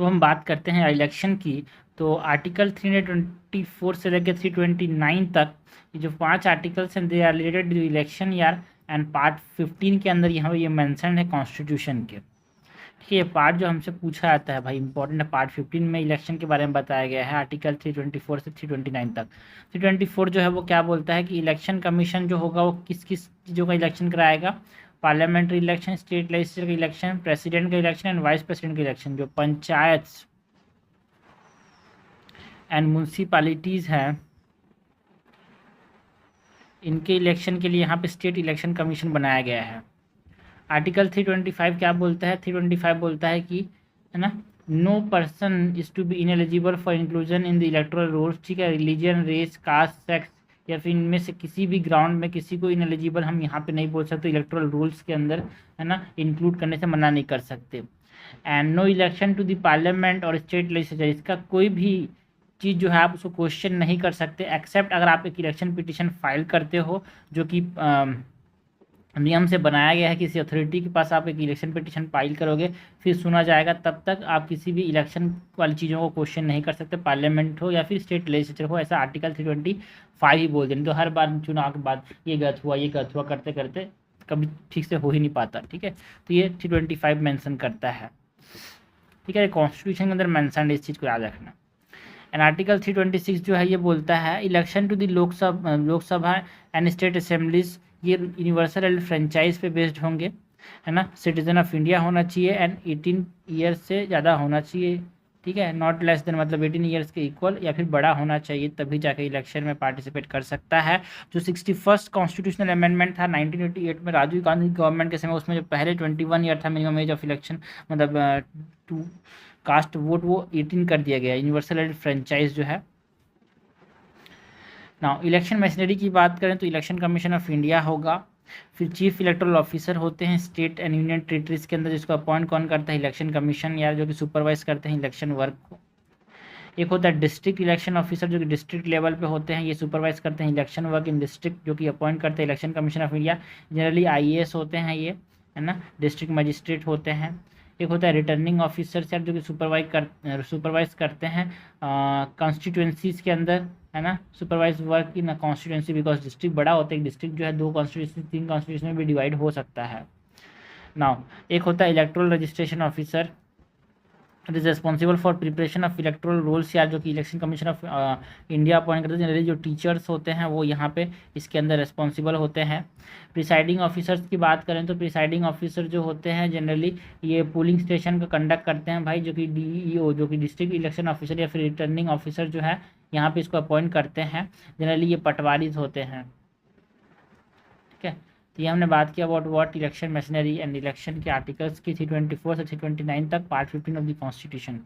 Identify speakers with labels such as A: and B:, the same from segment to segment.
A: तो हम बात करते हैं इलेक्शन की। तो आर्टिकल 324 से लेकर 329 तक ये जो 5 आर्टिकल्स हैं they are related to election यार। एंड पार्ट 15 के अंदर यहाँ ये मेंशन है कॉन्स्टिट्यूशन के। ठीक है, ये पार्ट जो हमसे पूछा जाता है भाई इंपॉर्टेंट है। पार्ट 15 में इलेक्शन के बारे में बताया गया है आर्टिकल 324 से 329 तक। 324 जो है वो क्या बोलता है कि इलेक्शन कमीशन जो होगा वो किस किस चीज़ों का इलेक्शन कराएगा। पार्लियामेंट्री इलेक्शन, स्टेट लेजिस्लेचर का इलेक्शन, प्रेसिडेंट का इलेक्शन एंड वाइस प्रेसिडेंट का इलेक्शन। जो पंचायत एंड म्यूनसिपालिटीज़ हैं इनके इलेक्शन के लिए यहाँ पे स्टेट इलेक्शन कमीशन बनाया गया है। आर्टिकल 325 क्या बोलता है? 325 बोलता है कि है ना, no person is to be ineligible for inclusion in the electoral rolls. ठीक है, रिलीजन, रेस, कास्ट, सेक्स या फिर इनमें से किसी भी ग्राउंड में किसी को इनएलिजिबल हम यहाँ पे नहीं बोल सकते इलेक्टोरल रूल्स के अंदर, है ना, इंक्लूड करने से मना नहीं कर सकते। And no election to the parliament और स्टेट लेजिस्लेचर, इसका कोई भी चीज़ जो है आप उसको क्वेश्चन नहीं कर सकते एक्सेप्ट अगर आप एक इलेक्शन पिटीशन फाइल करते हो जो कि नियम से बनाया गया है। किसी अथॉरिटी के पास आप एक इलेक्शन पिटीशन फाइल करोगे फिर सुना जाएगा, तब तक आप किसी भी इलेक्शन वाली चीज़ों को क्वेश्चन नहीं कर सकते, पार्लियामेंट हो या फिर स्टेट लेजिस्लेचर हो। ऐसा आर्टिकल 325 ही बोल दें। तो हर बार चुनाव के बाद ये गलत हुआ, ये गलत हुआ करते करते कभी ठीक से हो ही नहीं पाता। ठीक है, तो ये 325 मेंशन करता है। ठीक है, कॉन्स्टिट्यूशन के अंदर मेंशन है, इस चीज़ को याद रखना। एंड आर्टिकल 326 जो है ये बोलता है election to the Lok Sabha and state assemblies ये यूनिवर्सल एंड फ्रेंचाइज पे बेस्ड होंगे, है ना। सिटीजन ऑफ इंडिया होना चाहिए एंड 18 ईयर्स से ज़्यादा होना चाहिए। ठीक है, नॉट लेस देन मतलब 18 ईयर्स के इक्वल या फिर बड़ा होना चाहिए, तभी जाके इलेक्शन में पार्टिसिपेट कर सकता है। जो 61st कॉन्स्टिट्यूशनल अमेंडमेंट था 1988 में राजीव गांधी गवर्नमेंट के समय, उसमें जो पहले 21 ईयर था मिनिमम एज ऑफ इलेक्शन, मतलब टू कास्ट वोट, वो 18 कर दिया गया। यूनिवर्सल एंड फ्रेंचाइज जो है। नाउ इलेक्शन मशीनरी की बात करें तो इलेक्शन कमीशन ऑफ इंडिया होगा। फिर चीफ इलेक्टोरल ऑफिसर होते हैं स्टेट एंड यूनियन टेरिटरीज के अंदर, जिसको अपॉइंट कौन करता है? इलेक्शन कमीशन यार, जो कि सुपरवाइज करते हैं इलेक्शन वर्क को। एक होता है डिस्ट्रिक्ट इलेक्शन ऑफिसर जो कि डिस्ट्रिक्ट लेवल पे होते हैं, ये सुपरवाइज करते हैं इलेक्शन वर्क इन डिस्ट्रिक्ट, जो कि अपॉइंट करते हैं election commission of India. Generally IAS होते हैं ये, है ना, डिस्ट्रिक्ट मजिस्ट्रेट होते हैं। एक होता है रिटर्निंग ऑफिसर सर जो कि सुपरवाइज करते हैं कॉन्स्टिट्यूंसीज के अंदर, है ना, supervise work in constituency, because district बड़ा होता है। डिस्ट्रिक्ट जो है 2 कॉन्स्टिट्यूंसी 3 कॉन्स्टिट्यूंसी में भी डिवाइड हो सकता है। नाउ एक होता है electoral registration officer, it is responsible for preparation of electoral rolls यार, जो कि election commission of India appoint करते हैं। जनरली जो टीचर्स होते हैं वो यहाँ पे इसके अंदर रिस्पॉन्सिबल होते हैं। प्रिसाइडिंग ऑफिसर्स की बात करें तो प्रिसाइडिंग ऑफिसर जो होते हैं जनरली ये पोलिंग स्टेशन का कंडक्ट करते हैं भाई, जो कि डीईओ जो कि डिस्ट्रिक्ट इलेक्शन ऑफिसर या फिर रिटर्निंग ऑफिसर जो है यहाँ पे इसको अपॉइंट करते हैं। जनरली ये पटवारीज होते हैं। ठीक है, तो ये हमने बात किया about what election machinery and election के आर्टिकल्स की 324 से 329 तक part 15 of the constitution.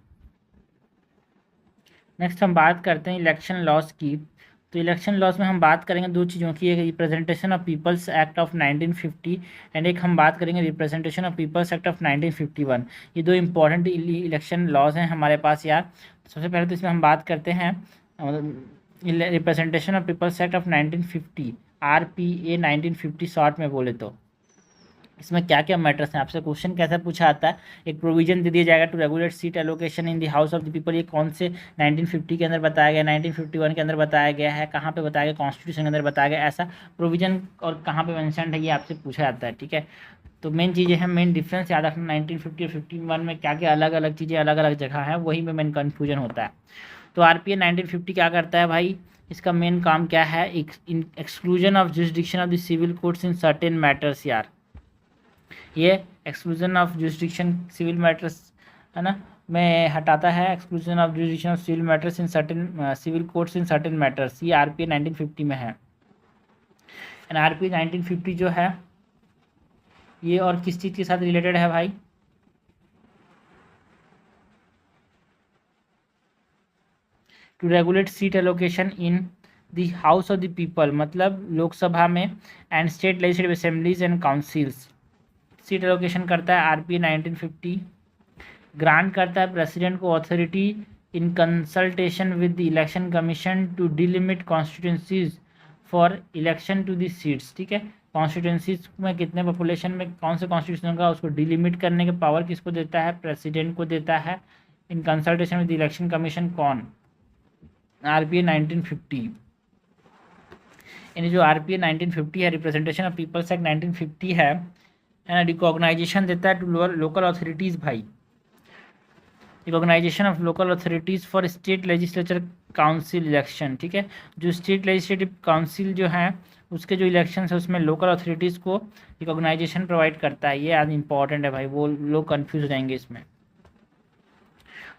A: Next हम बात करते हैं इलेक्शन लॉज की। तो इलेक्शन लॉज में हम बात करेंगे 2 चीज़ों की, एक representation of people's act of 1950 and एक हम बात करेंगे representation of people's act of 1951। ये 2 इंपॉर्टेंट इलेक्शन लॉज हैं हमारे पास यार। सबसे पहले तो इसमें हम बात करते हैं representation of people's act of 1950, RPA 1950 short में बोले तो। इसमें क्या क्या मैटर्स हैं, आपसे क्वेश्चन कैसे पूछा आता है। एक प्रोविजन दे दिया जाएगा to regulate seat allocation in the house of the people, ये कौन से 1950 के अंदर बताया गया, 1951 के अंदर बताया गया है, कहाँ पे बताया गया, कॉन्स्टिट्यूशन के अंदर बताया गया, ऐसा प्रोविजन और कहाँ पे मेंशन्ड है ये आपसे पूछा जाता है। ठीक है, तो मेन चीज़ें हैं, मेन डिफरेंस याद रखना 1950 और 51 में क्या क्या अलग अलग चीज़ें अलग अलग जगह है, वही में मेन कन्फ्यूजन होता है। तो RPA 1950 क्या करता है भाई, इसका मेन काम क्या है, exclusion of jurisdiction of the civil courts in certain matters यार। ये exclusion of jurisdiction civil matters, है ना, में हटाता है। Exclusion of jurisdiction of civil matters in certain civil courts in certain matters, ये RPA 1950 में है। एंड RPA 1950 जो है ये और किस चीज़ के साथ रिलेटेड है भाई, to regulate seat allocation in the house of the people, मतलब लोकसभा में and state legislative assemblies and councils. Seat allocation करता है RPA 1950। ग्रांट करता है प्रेसिडेंट को authority in consultation with the election commission to delimit constituencies for election to the seats. ठीक है, constituencies में कितने पॉपुलेशन में कौन से कॉन्स्टिट्यूशन का उसको डिलिमिट करने के पावर किसको देता है, प्रेसिडेंट को देता है। इन कंसल्टेशन विद इलेक्शन कमीशन कौन? आरपीए 1950। यानी जो आरपीए 1950 है, रिप्रेजेंटेशन ऑफ पीपल्स एक्ट 1950 है ना, रिकॉग्नाइजेशन देता है टू लोकल अथॉरिटीज़ भाई, recognisation of local authorities for state legislature council election. ठीक है, जो स्टेट लेजिस्लेटिव काउंसिल जो है उसके जो इलेक्शन है उसमें लोकल अथॉरिटीज़ को रिकॉग्नाइजेशन प्रोवाइड करता है। ये आज इंपॉर्टेंट है भाई, वो लोग कन्फ्यूज हो जाएंगे इसमें।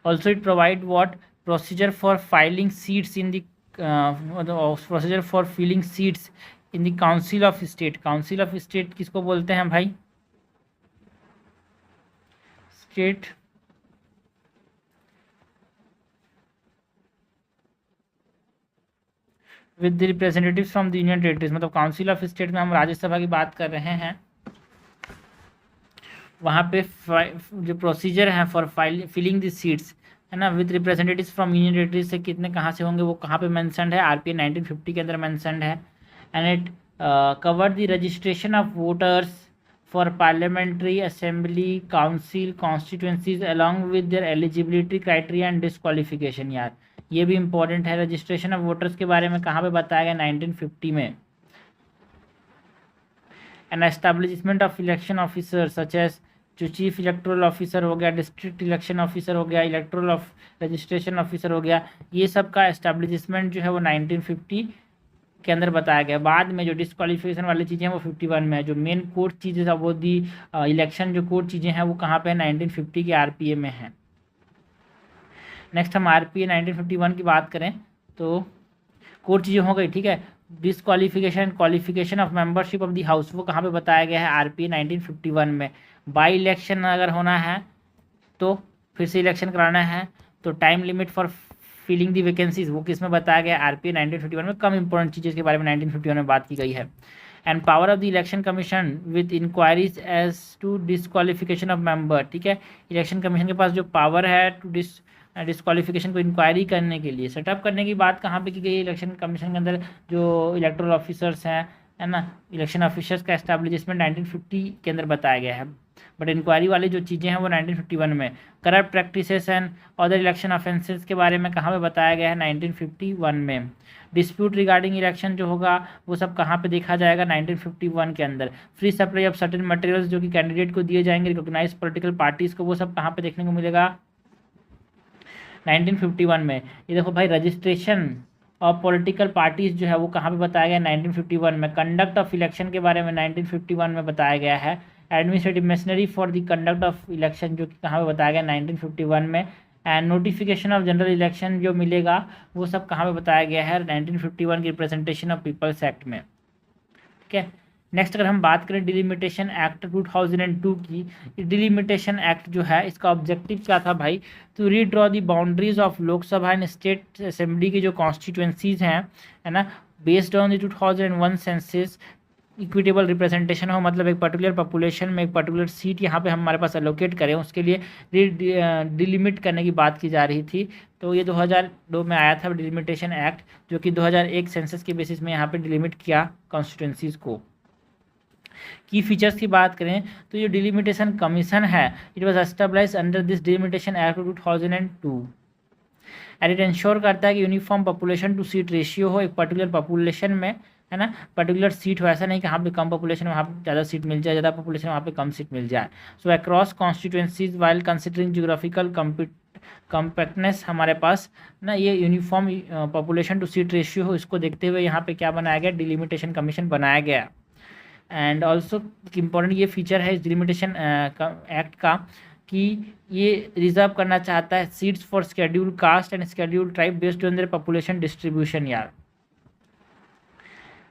A: Also it provide what? Procedure for filing seats in the procedure for filling seats in the council of state. Council of state किसको बोलते हैं भाई? State with the representatives from the union territories. मतलब council of state में हम राज्यसभा की बात कर रहे हैं, वहाँ पे जो प्रोसीजर है फॉर फिलिंग द सीट्स है ना, with representatives from union territories से कितने कहाँ से होंगे वो कहाँ पे मेंशन्ड है? आरपीए 1950 के अंदर मेंशन्ड है। And it cover the registration of voters for parliamentary assembly council constituencies along with their eligibility criteria and disqualification. यार ये भी इंपॉर्टेंट है, रजिस्ट्रेशन ऑफ वोटर्स के बारे में कहाँ पे बताया गया? 1950 में। And establishment of election officer such as जो चीफ इलेक्टोरल ऑफिसर हो गया, डिस्ट्रिक्ट इलेक्शन ऑफिसर हो गया, इलेक्टोरल ऑफ रजिस्ट्रेशन ऑफिसर हो गया, ये सब का एस्टैब्लिशमेंट जो है वो 1950 के अंदर बताया गया। बाद में जो डिस्क्वालिफिकेशन वाली चीज़ें हैं वो 51 में है। जो मेन कोर चीज़ें हैं वो दी इलेक्शन जो कोर चीज़ें हैं वो कहाँ पे है? 1950 के आरपीए में है। नेक्स्ट हम आरपीए 1951 की बात करें तो कोर चीज़ें हो गई। ठीक है, disqualification qualification of membership of the house वो कहाँ पे बताया गया है? आरपीए 1951 में। बाई इलेक्शन अगर होना है तो फिर से इलेक्शन कराना है तो time limit for filling the vacancies वो किस में बताया गया? आरपीए 1951 में। कम इंपॉर्टेंट चीज़ें के बारे में 1951 में बात की गई है। And power of the election commission with inquiries as to disqualification of member. ठीक है, इलेक्शन कमीशन के पास जो पावर है टू डिस्क्वालिफिकेशन को इंक्वायरी करने के लिए सेटअप करने की बात कहाँ पे की गई है? इलेक्शन कमीशन के अंदर जो इलेक्टोरल ऑफिसर्स हैं है ना, इलेक्शन ऑफिसर्स का एस्टैब्लिशमेंट 1950 के अंदर बताया गया है। बट इंक्वायरी वाली जो चीज़ें हैं वो 1951 में। Corrupt practices and other election offences के बारे में कहाँ पे बताया गया है? 1951 में। डिस्प्यूट रिगार्डिंग इलेक्शन जो होगा वो सब कहाँ पे देखा जाएगा? 1951 के अंदर। Free supply of certain materials जो कि कैंडिडेट को दिए जाएंगे रिकॉग्नाइज पॉलिटिकल पार्टीज़ को, वो सब कहाँ पे देखने को मिलेगा? 1951 में। ये देखो भाई, रजिस्ट्रेशन ऑफ पॉलिटिकल पार्टीज जो है वो कहाँ पे बताया गया? 1951 में। कंडक्ट ऑफ इलेक्शन के बारे में 1951 में बताया गया है। Administrative machinery for the conduct of election जो कि कहाँ पे बताया गया? 1951 में। And notification of general election जो मिलेगा वो सब कहाँ पे बताया गया है? 1951 की रिप्रेजेंटेशन ऑफ पीपल्स एक्ट में। ठीक है, नेक्स्ट अगर हम बात करें डिलिमिटेशन एक्ट 2002 की, डिलिमिटेशन एक्ट जो है इसका ऑब्जेक्टिव क्या था भाई? To redraw the boundaries of Lok Sabha and state assembly की जो कॉन्स्टिट्यूंसीज हैं है ना, based on the 2001 census equitable representation हो। मतलब एक पर्टिकुलर पॉपुलेशन में एक पर्टिकुलर सीट यहाँ पे हमारे पास एलोकेट करें, उसके लिए डिलिमिट करने की बात की जा रही थी। तो ये 2002 में आया था डिलिमिटेशन एक्ट, जो कि 2001 सेंसस के बेसिस में यहाँ पे डिलिमिट किया कॉन्स्टिट्यूंसीज को। की फीचर्स की बात करें तो ये डिलिमिटेशन कमीशन है, it was established under this delimitation act 2002 and it ensure करता है कि uniform population to seat ratio हो एक पर्टिकुलर पॉपुलेशन में है ना, पर्टिकुलर सीट हो। ऐसा नहीं कि यहाँ पे कम पॉपुलेशन वहाँ पे ज़्यादा सीट मिल जाए, ज़्यादा पॉपुलेशन वहाँ पे कम सीट मिल जाए। So across constituencies while considering geographical compactness हमारे पास ना, ये uniform population to seat ratio हो, इसको देखते हुए यहाँ पे क्या बनाया गया? डिलिमिटेशन कमीशन बनाया गया। एंड ऑल्सो इम्पॉर्टेंट ये फीचर है इस डिलिमिटेशन एक्ट का कि ये रिजर्व करना चाहता है seats for scheduled caste and scheduled tribe based on their population distribution. यार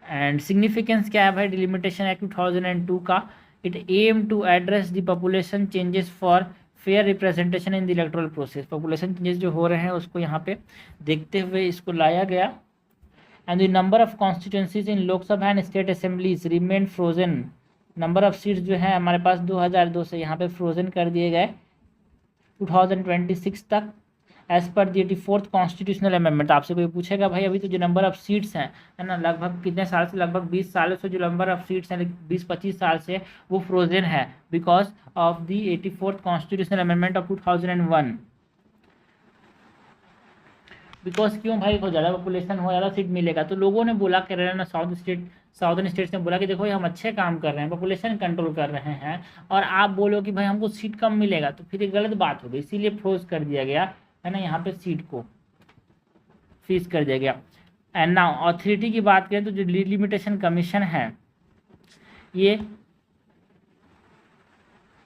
A: एंड सिग्निफिकेंस क्या है भाई डिलिमिटेशन एक्ट 2002 का? It aim to address the population changes for fair representation in the electoral process. Population changes जो हो रहे हैं उसको यहाँ पे देखते हुए इसको लाया गया। And the number of constituencies in Lok Sabha and state assemblies remain frozen. Number of seats जो है हमारे पास 2002 से यहाँ पे फ्रोजन कर दिए गए 2026 तक एज पर दी 84th कॉन्स्टिट्यूशनल अमेंडमेंट। आपसे कोई पूछेगा भाई अभी तो जो नंबर ऑफ सीट्स हैं है ना, लगभग कितने साल से? लगभग 20 सालों से जो नंबर ऑफ सीट्स हैं 20-25 साल से वो फ्रोजन है because of the 84th constitutional amendment of 2001। Because क्यों भाई, हो ज़्यादा पॉपुलेशन हो, ज़्यादा सीट मिलेगा। तो लोगों ने बोला केरला ना, साउदर्न स्टेट्स ने बोला कि देखो ये हम अच्छे काम कर रहे हैं, पॉपुलेशन कंट्रोल कर रहे हैं, और आप बोलो कि भाई हमको सीट कम मिलेगा, तो फिर ये गलत बात होगी। इसीलिए फ्रोज कर दिया गया है ना, यहाँ पे सीट को फ्रीज कर दिया गया। एंड नाउ अथॉरिटी की बात करें तो जो डिलिमिटेशन कमीशन है, ये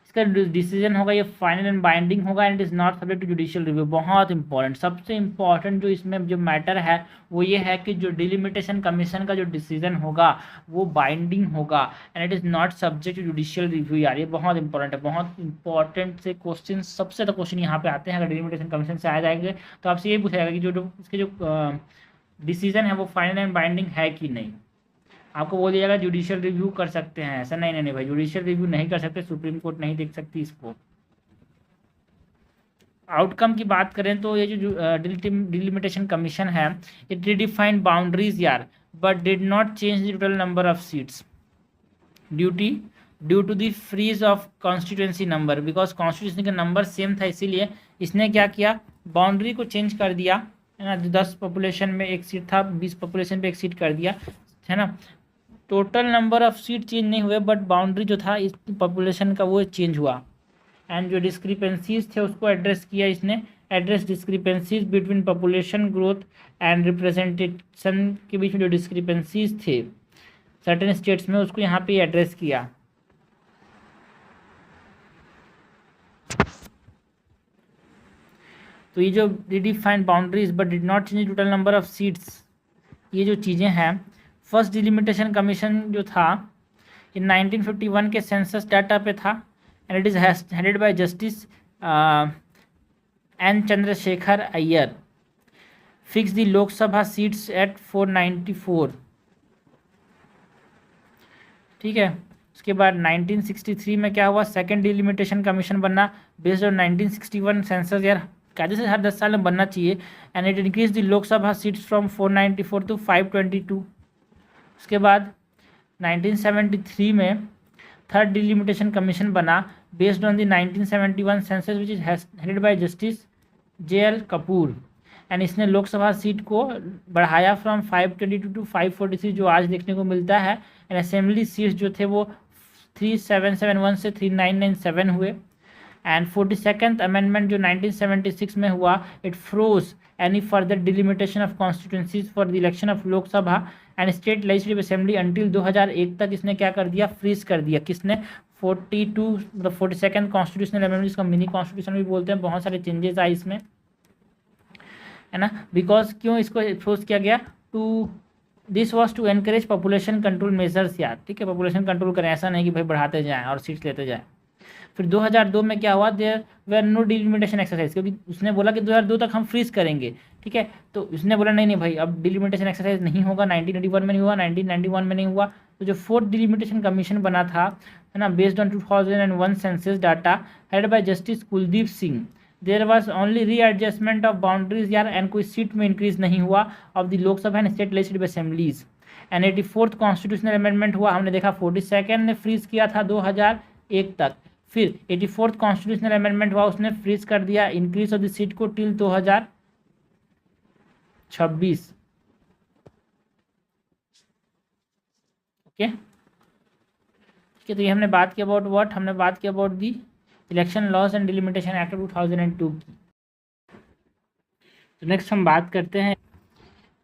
A: इसका डिसीजन होगा, ये फाइनल एंड बाइंडिंग होगा, and it is not subject to judicial review. बहुत इंपॉर्टेंट, सबसे इंपॉर्टेंट जो इसमें जो मैटर है वो ये है कि जो डिलिमिटेशन कमीशन का जो डिसीजन होगा वो बाइंडिंग होगा, and it is not subject to judicial review. यार ये बहुत इंपॉर्टेंट है, बहुत इंपॉर्टेंट से क्वेश्चन, सबसे ज़्यादा क्वेश्चन यहाँ पे आते हैं अगर डिलिमिटेशन कमीशन से आ जाएंगे तो आपसे ये पूछेगा कि जो इसके जो डिसीजन है वो फाइनल एंड बाइंडिंग है कि नहीं। आपको बोल दिया जाएगा जुडिशियल रिव्यू कर सकते हैं, ऐसा नहीं नहीं भाई, जुडिशियल रिव्यू नहीं कर सकते, सुप्रीम कोर्ट नहीं देख सकती इसको। आउटकम की बात करें तो ये जो डिलिमिटेशन कमीशन है, इट रिडिफाइंड बाउंड्रीज यार, but did not change the total number of seats due to the freeze of constituency number, because constituency का नंबर सेम था, इसीलिए इसने क्या किया, बाउंड्री को चेंज कर दिया, है ना। 10 पॉपुलेशन में एक सीट था, 20 पॉपुलेशन पे एक सीट कर दिया, है ना। Total number of seat change नहीं हुए, बट बाउंड्री जो था इस पॉपुलेशन का वो चेंज हुआ। एंड जो डिस्क्रिपेंसीज थे उसको एड्रेस किया इसने, address discrepancies between population growth and representation के बीच में जो डिस्क्रिपेंसीज थे सर्टेन स्टेट्स में, उसको यहाँ पे एड्रेस किया। तो ये जो redefined boundaries but did not change total number of seats, ये जो चीज़ें हैं, फर्स्ट डिलिमिटेशन कमीशन जो था ये 1951 के सेंसस डाटा पे था, and it is headed by justice N Chandrashekhar Iyer, fix the Lok Sabha seats at 494। ठीक है, उसके बाद 1963 में क्या हुआ, सेकंड डिलिमिटेशन कमीशन बनना बेस्ड ऑन 1961 सेंसस। यार कायदे से हर 10 साल में बनना चाहिए, and it increase the Lok Sabha seats from 494 to 522। उसके बाद 1973 में थर्ड डिलिमिटेशन कमीशन बना based on the 1971 census which is headed by justice JL Kapoor, and इसने लोकसभा सीट को बढ़ाया फ्रॉम 522 टू 543 जो आज देखने को मिलता है, एंड असेंबली सीट्स जो थे वो 3771 से 3997 हुए। एंड 42nd अमेंडमेंट जो 1976 में हुआ, it froze any further delimitation of constituencies for the election of Lok Sabha and state legislative assembly until 2001 तक। इसने क्या कर दिया, फ्रीज कर दिया। किसने, 42nd कॉन्स्टिट्यूशनल अमेंडमेंट, जिसका मिनी कॉन्स्टिट्यूशन भी बोलते हैं। बहुत सारे चेंजेस आए इसमें, है ना। बिकॉज क्यों इसको फ्रोज किया गया, to this was to encourage population control measures यार, ठीक है, पॉपुलेशन कंट्रोल करें, ऐसा नहीं कि भाई बढ़ाते जाएं और सीट्स लेते जाएं। फिर 2002 में क्या हुआ, there were no delimitation exercise, क्योंकि उसने बोला कि 2002 तक हम फ्रीज करेंगे, ठीक है। तो उसने बोला नहीं नहीं भाई अब डिलिमिटेशन एक्सरसाइज नहीं होगा, 1981 में नहीं हुआ, 1991 में नहीं हुआ। तो जो फोर्थ डिलिमिटेशन कमीशन बना था, है ना, based on 2001 census data headed by justice Kuldeep Singh, there was only readjustment of boundaries यार, एंड कोई सीट में इंक्रीज नहीं हुआ of the Lok Sabha and state legislative assemblies. And 84th constitutional amendment हुआ, हमने देखा 42nd ने फ्रीज किया था 2001 तक। फिर 84th कॉन्स्टिट्यूशनल अमेंडमेंट हुआ, उसने फ्रीज कर दिया इंक्रीज ऑफ द सीट को टिल 2026। ओके ठीक है, तो ये हमने बात किया अबाउट व्हाट, हमने बात किया about the election laws and delimitation act 2002 की। तो नेक्स्ट हम बात करते हैं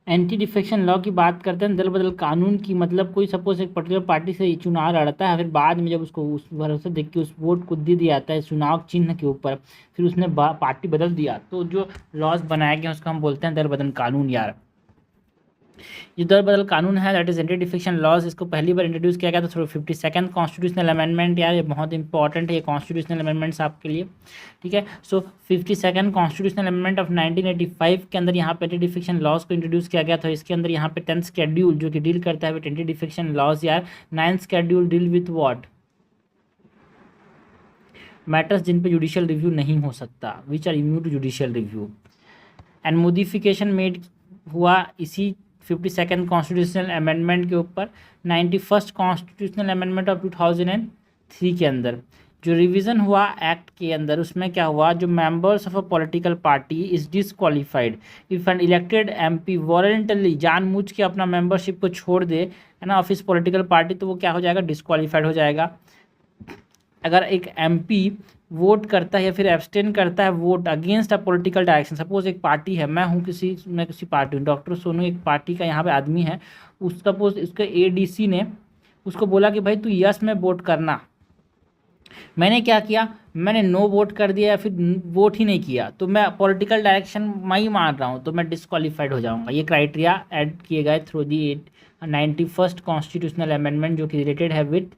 A: एंटी डिफेक्शन लॉ की, बात करते हैं दल बदल कानून की। मतलब कोई सपोज एक पर्टिकुलर पार्टी से चुनाव लड़ता है, फिर बाद में जब उसको उस भरोसे देख के उस वोट को दे दिया जाता है चुनाव चिन्ह के ऊपर, फिर उसने पार्टी बदल दिया, तो जो लॉज बनाया गया उसको हम बोलते हैं दल बदल कानून यार। ये दल बदल कानून है, that is anti defection laws. इसको पहली बार इंट्रोड्यूस किया गया था 52nd कॉन्स्टिट्यूशनल अमेंडमेंट यार, ये बहुत इंपॉर्टेंट है ये कॉन्स्टिट्यूशनल अमेंडमेंट्स आपके लिए, ठीक है। सो 52nd कॉन्स्टिट्यूशनल अमेंडमेंट ऑफ 1985 के अंदर यहाँ पे एंटी डिफेक्शन लॉज को इंट्रोड्यूस किया गया था। इसके अंदर यहाँ पे 10th शेड्यूल जो कि डील करता है विद एंटी डिफेक्शन लॉज यार। 9th schedule deal with what, matters जिन पे जुडिशियल रिव्यू नहीं हो सकता, which are immune to judicial review. And modification made हुआ इसी 52nd कॉन्स्टिट्यूशनल अमेंडमेंट के ऊपर 91st कॉन्स्टिट्यूशनल अमेंडमेंट ऑफ 2003 के अंदर, जो रिवीजन हुआ एक्ट के अंदर उसमें क्या हुआ, जो members of a political party is disqualified if an elected MP voluntarily, जानबूझ के अपना मेंबरशिप को छोड़ दे, है ना, ऑफ इस पॉलिटिकल पार्टी, तो वो क्या हो जाएगा, डिसक्वालीफाइड हो जाएगा। अगर एक एमपी वोट करता है या फिर एब्सटेन करता है vote against a political direction, suppose एक पार्टी है, मैं किसी पार्टी हूँ, डॉक्टर सोनू एक पार्टी का यहाँ पे आदमी है, उस सपोज उसके एडीसी ने उसको बोला कि भाई तू यस में वोट करना, मैंने क्या किया, मैंने नो वोट कर दिया या फिर वोट ही नहीं किया, तो मैं पॉलिटिकल डायरेक्शन मैं ही मान रहा हूँ, तो मैं डिस्क्वालीफाइड हो जाऊँगा। ये क्राइटेरिया ऐड किए गए through the 91st constitutional amendment, जो कि रिलेटेड है with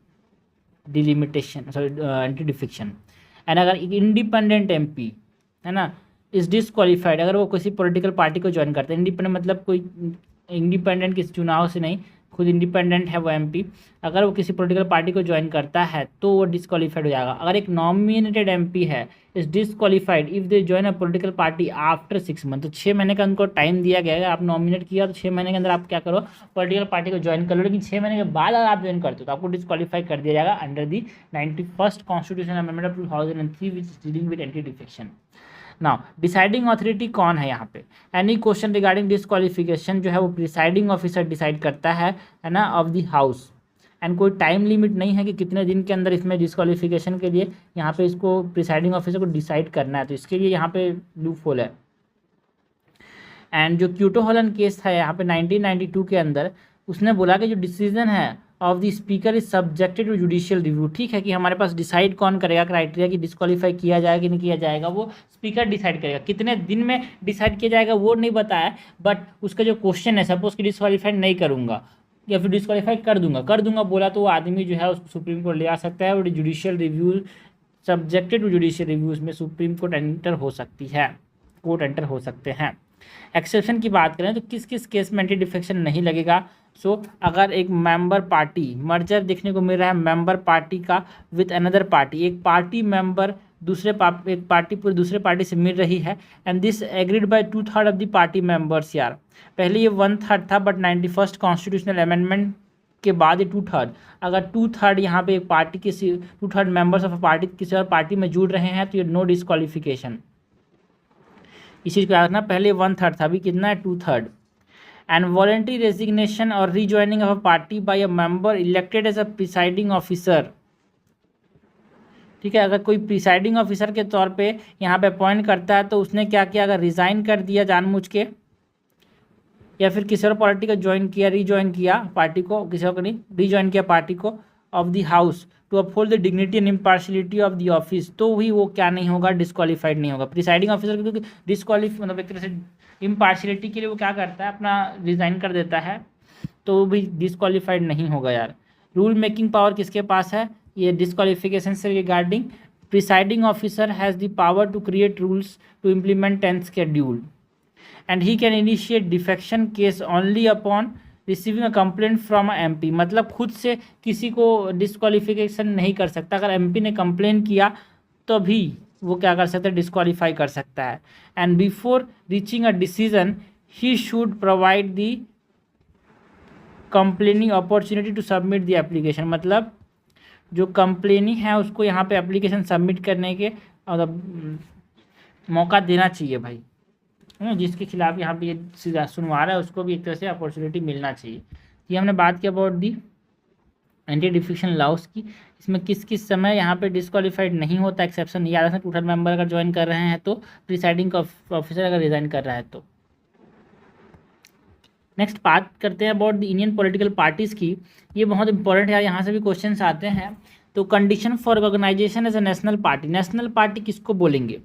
A: delimitation, sorry anti defection. And अगर इंडिपेंडेंट एमपी, है ना, इज डिसक्वालीफाइड, अगर वो किसी पॉलिटिकल पार्टी को ज्वाइन करते हैं, इंडिपेंडेंट मतलब कोई इंडिपेंडेंट किसी चुनाव से नहीं, खुद इंडिपेंडेंट है वो एमपी, अगर वो किसी पॉलिटिकल पार्टी को ज्वाइन करता है तो वो डिसक्वालीफाइड हो जाएगा। अगर एक नॉमिनेटेड एमपी है is disqualified if they join a political party after 6 month, तो 6 महीने का उनको टाइम दिया गया है। आप नॉमिनेट किया तो 6 महीने के अंदर आप क्या करो, पॉलिटिकल पार्टी को ज्वाइन कर लो, लेकिन 6 महीने के बाद अगर आप ज्वाइन करते हो तो आपको डिसक्वालीफाई कर दिया जाएगा under the 91st constitutional amendment of 2003 which is dealing with anti defection. Now deciding authority कौन है यहाँ पे, एनी क्वेश्चन रिगार्डिंग डिसक्वालिफिकेशन जो है वो प्रिसाइडिंग ऑफिसर डिसाइड करता है ना, ऑफ द हाउस। एंड कोई टाइम लिमिट नहीं है कि कितने दिन के अंदर इसमें डिसक्वालिफिकेशन के लिए यहाँ पे इसको प्रिसाइडिंग ऑफिसर को डिसाइड करना है, तो इसके लिए यहाँ पे लूप होल है। एंड जो क्यूटो हॉलन केस है यहाँ पे 1992 के अंदर, उसने बोला कि जो डिसीजन है of the speaker is subjected to judicial review. ठीक है कि हमारे पास डिसाइड कौन करेगा क्राइटेरिया कि डिस्क्वालीफाई किया जाएगा कि नहीं किया जाएगा, वो स्पीकर डिसाइड करेगा। कितने दिन में डिसाइड किया जाएगा वो नहीं बताया, बट उसका जो क्वेश्चन है, सपोज कि डिस्क्वालीफाई नहीं करूँगा या फिर डिस्क्वालीफाई कर दूंगा बोला, तो वो आदमी जो है उसको सुप्रीम कोर्ट ले आ सकता है, और judicial review subjected to judicial reviews में सुप्रीम कोर्ट एंटर हो सकती है, कोर्ट एंटर हो सकते हैं। एक्सेप्शन की बात करें तो किस किस केस में एंटी डिफेक्शन नहीं लगेगा। सो अगर एक मेंबर पार्टी, मर्जर देखने को मिल रहा है मेंबर पार्टी का विथ अनदर पार्टी, एक पार्टी मेंबर एक पार्टी पूरी दूसरे पार्टी से मिल रही है, and this agreed by 2/3 of the party members. यार पहले ये 1/3 था, बट 91st कॉन्स्टिट्यूशनल अमेंडमेंट के बाद ये 2/3, अगर 2/3 यहाँ पे एक पार्टी किसी 2/3 मेंबर्स ऑफ पार्टी किसी और पार्टी में जुड़ रहे हैं तो ये नो डिस्क्वालिफिकेशन। इस चीज़ को याद रखना, पहले 1/3 था, अभी कितना है 2/3। एंड वॉलंटरी रेजिग्नेशन और rejoining of a party by a member elected as a presiding officer. ठीक है, अगर कोई प्रिसाइडिंग ऑफिसर के तौर पे यहाँ पे अपॉइंट करता है तो उसने क्या किया, अगर रिज़ाइन कर दिया जानबूझ के, या फिर किसी और पार्टी को रीज्वाइन किया पार्टी को, किसी और को नहीं, रीज्वाइन किया पार्टी को of the house to uphold the dignity and impartiality of the office, तो भी वो क्या नहीं होगा, डिस्क्वालीफाइड नहीं होगा। प्रिसाइडिंग ऑफिसर क्योंकि डिस्क्वालीफाई मतलब एक तरह से इम्पार्शियलिटी के लिए वो क्या करता है, अपना रिज़ाइन कर देता है, तो भी डिस्क्वालीफाइड नहीं होगा। यार रूल मेकिंग पावर किसके पास है, ये डिस्क्वालिफिकेशन से regarding presiding officer has the power to create rules to implement and schedule, and he can initiate defection case only upon receiving a complaint from a MP. मतलब खुद से किसी को disqualification नहीं कर सकता, अगर एमपी ने कंप्लेन किया तो भी वो क्या कर सकता है, डिस्क्वालीफाई कर सकता है। And before reaching a decision he should provide the complaining opportunity to submit the application. मतलब जो कंप्लेनी है उसको यहाँ पे एप्लीकेशन सबमिट करने के मतलब मौका देना चाहिए भाई, जिसके खिलाफ यहाँ पे ये सीधा सुनवा रहा है उसको भी एक तरह से अपॉर्चुनिटी मिलना चाहिए। ये हमने बात की about the anti defection loss की, इसमें किस किस समय यहाँ पे डिस्क्वालीफाइड नहीं होता, एक्सेप्शन याद रखना, 2/3 मेंबर अगर ज्वाइन कर रहे हैं तो, प्रिसाइडिंग ऑफिसर अगर रिजाइन कर रहा है तो। नेक्स्ट बात करते हैं about the Indian political parties की, ये बहुत इंपॉर्टेंट है, यहाँ से भी क्वेश्चन आते हैं। तो condition for organisation as a national party, national party किसको बोलेंगे,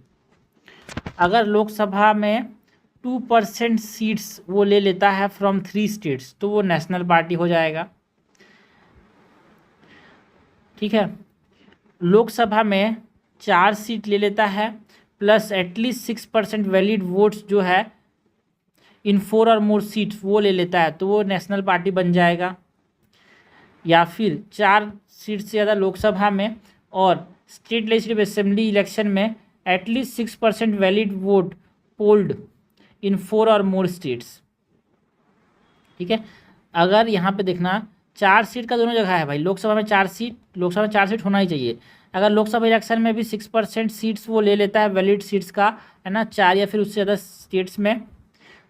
A: अगर लोकसभा में 2% सीट्स वो ले लेता है फ्रॉम 3 स्टेट्स तो वो नेशनल पार्टी हो जाएगा। ठीक है, लोकसभा में 4 सीट ले लेता है प्लस एटलीस्ट 6% वैलिड वोट्स जो है इन 4 और मोर सीट्स वो ले लेता है तो वो नेशनल पार्टी बन जाएगा। या फिर 4 सीट से ज़्यादा लोकसभा में और स्टेट लेजिस्लेटिव असेंबली इलेक्शन में at least 6% valid vote polled in 4 और मोर स्टेट्स। ठीक है, अगर यहाँ पे देखना 4 सीट का दोनों जगह है भाई, लोकसभा में 4 सीट होना ही चाहिए, अगर लोकसभा इलेक्शन में भी 6% सीट्स वो ले लेता है वैलिड सीट्स का, है ना, 4 या फिर उससे ज़्यादा स्टेट्स में,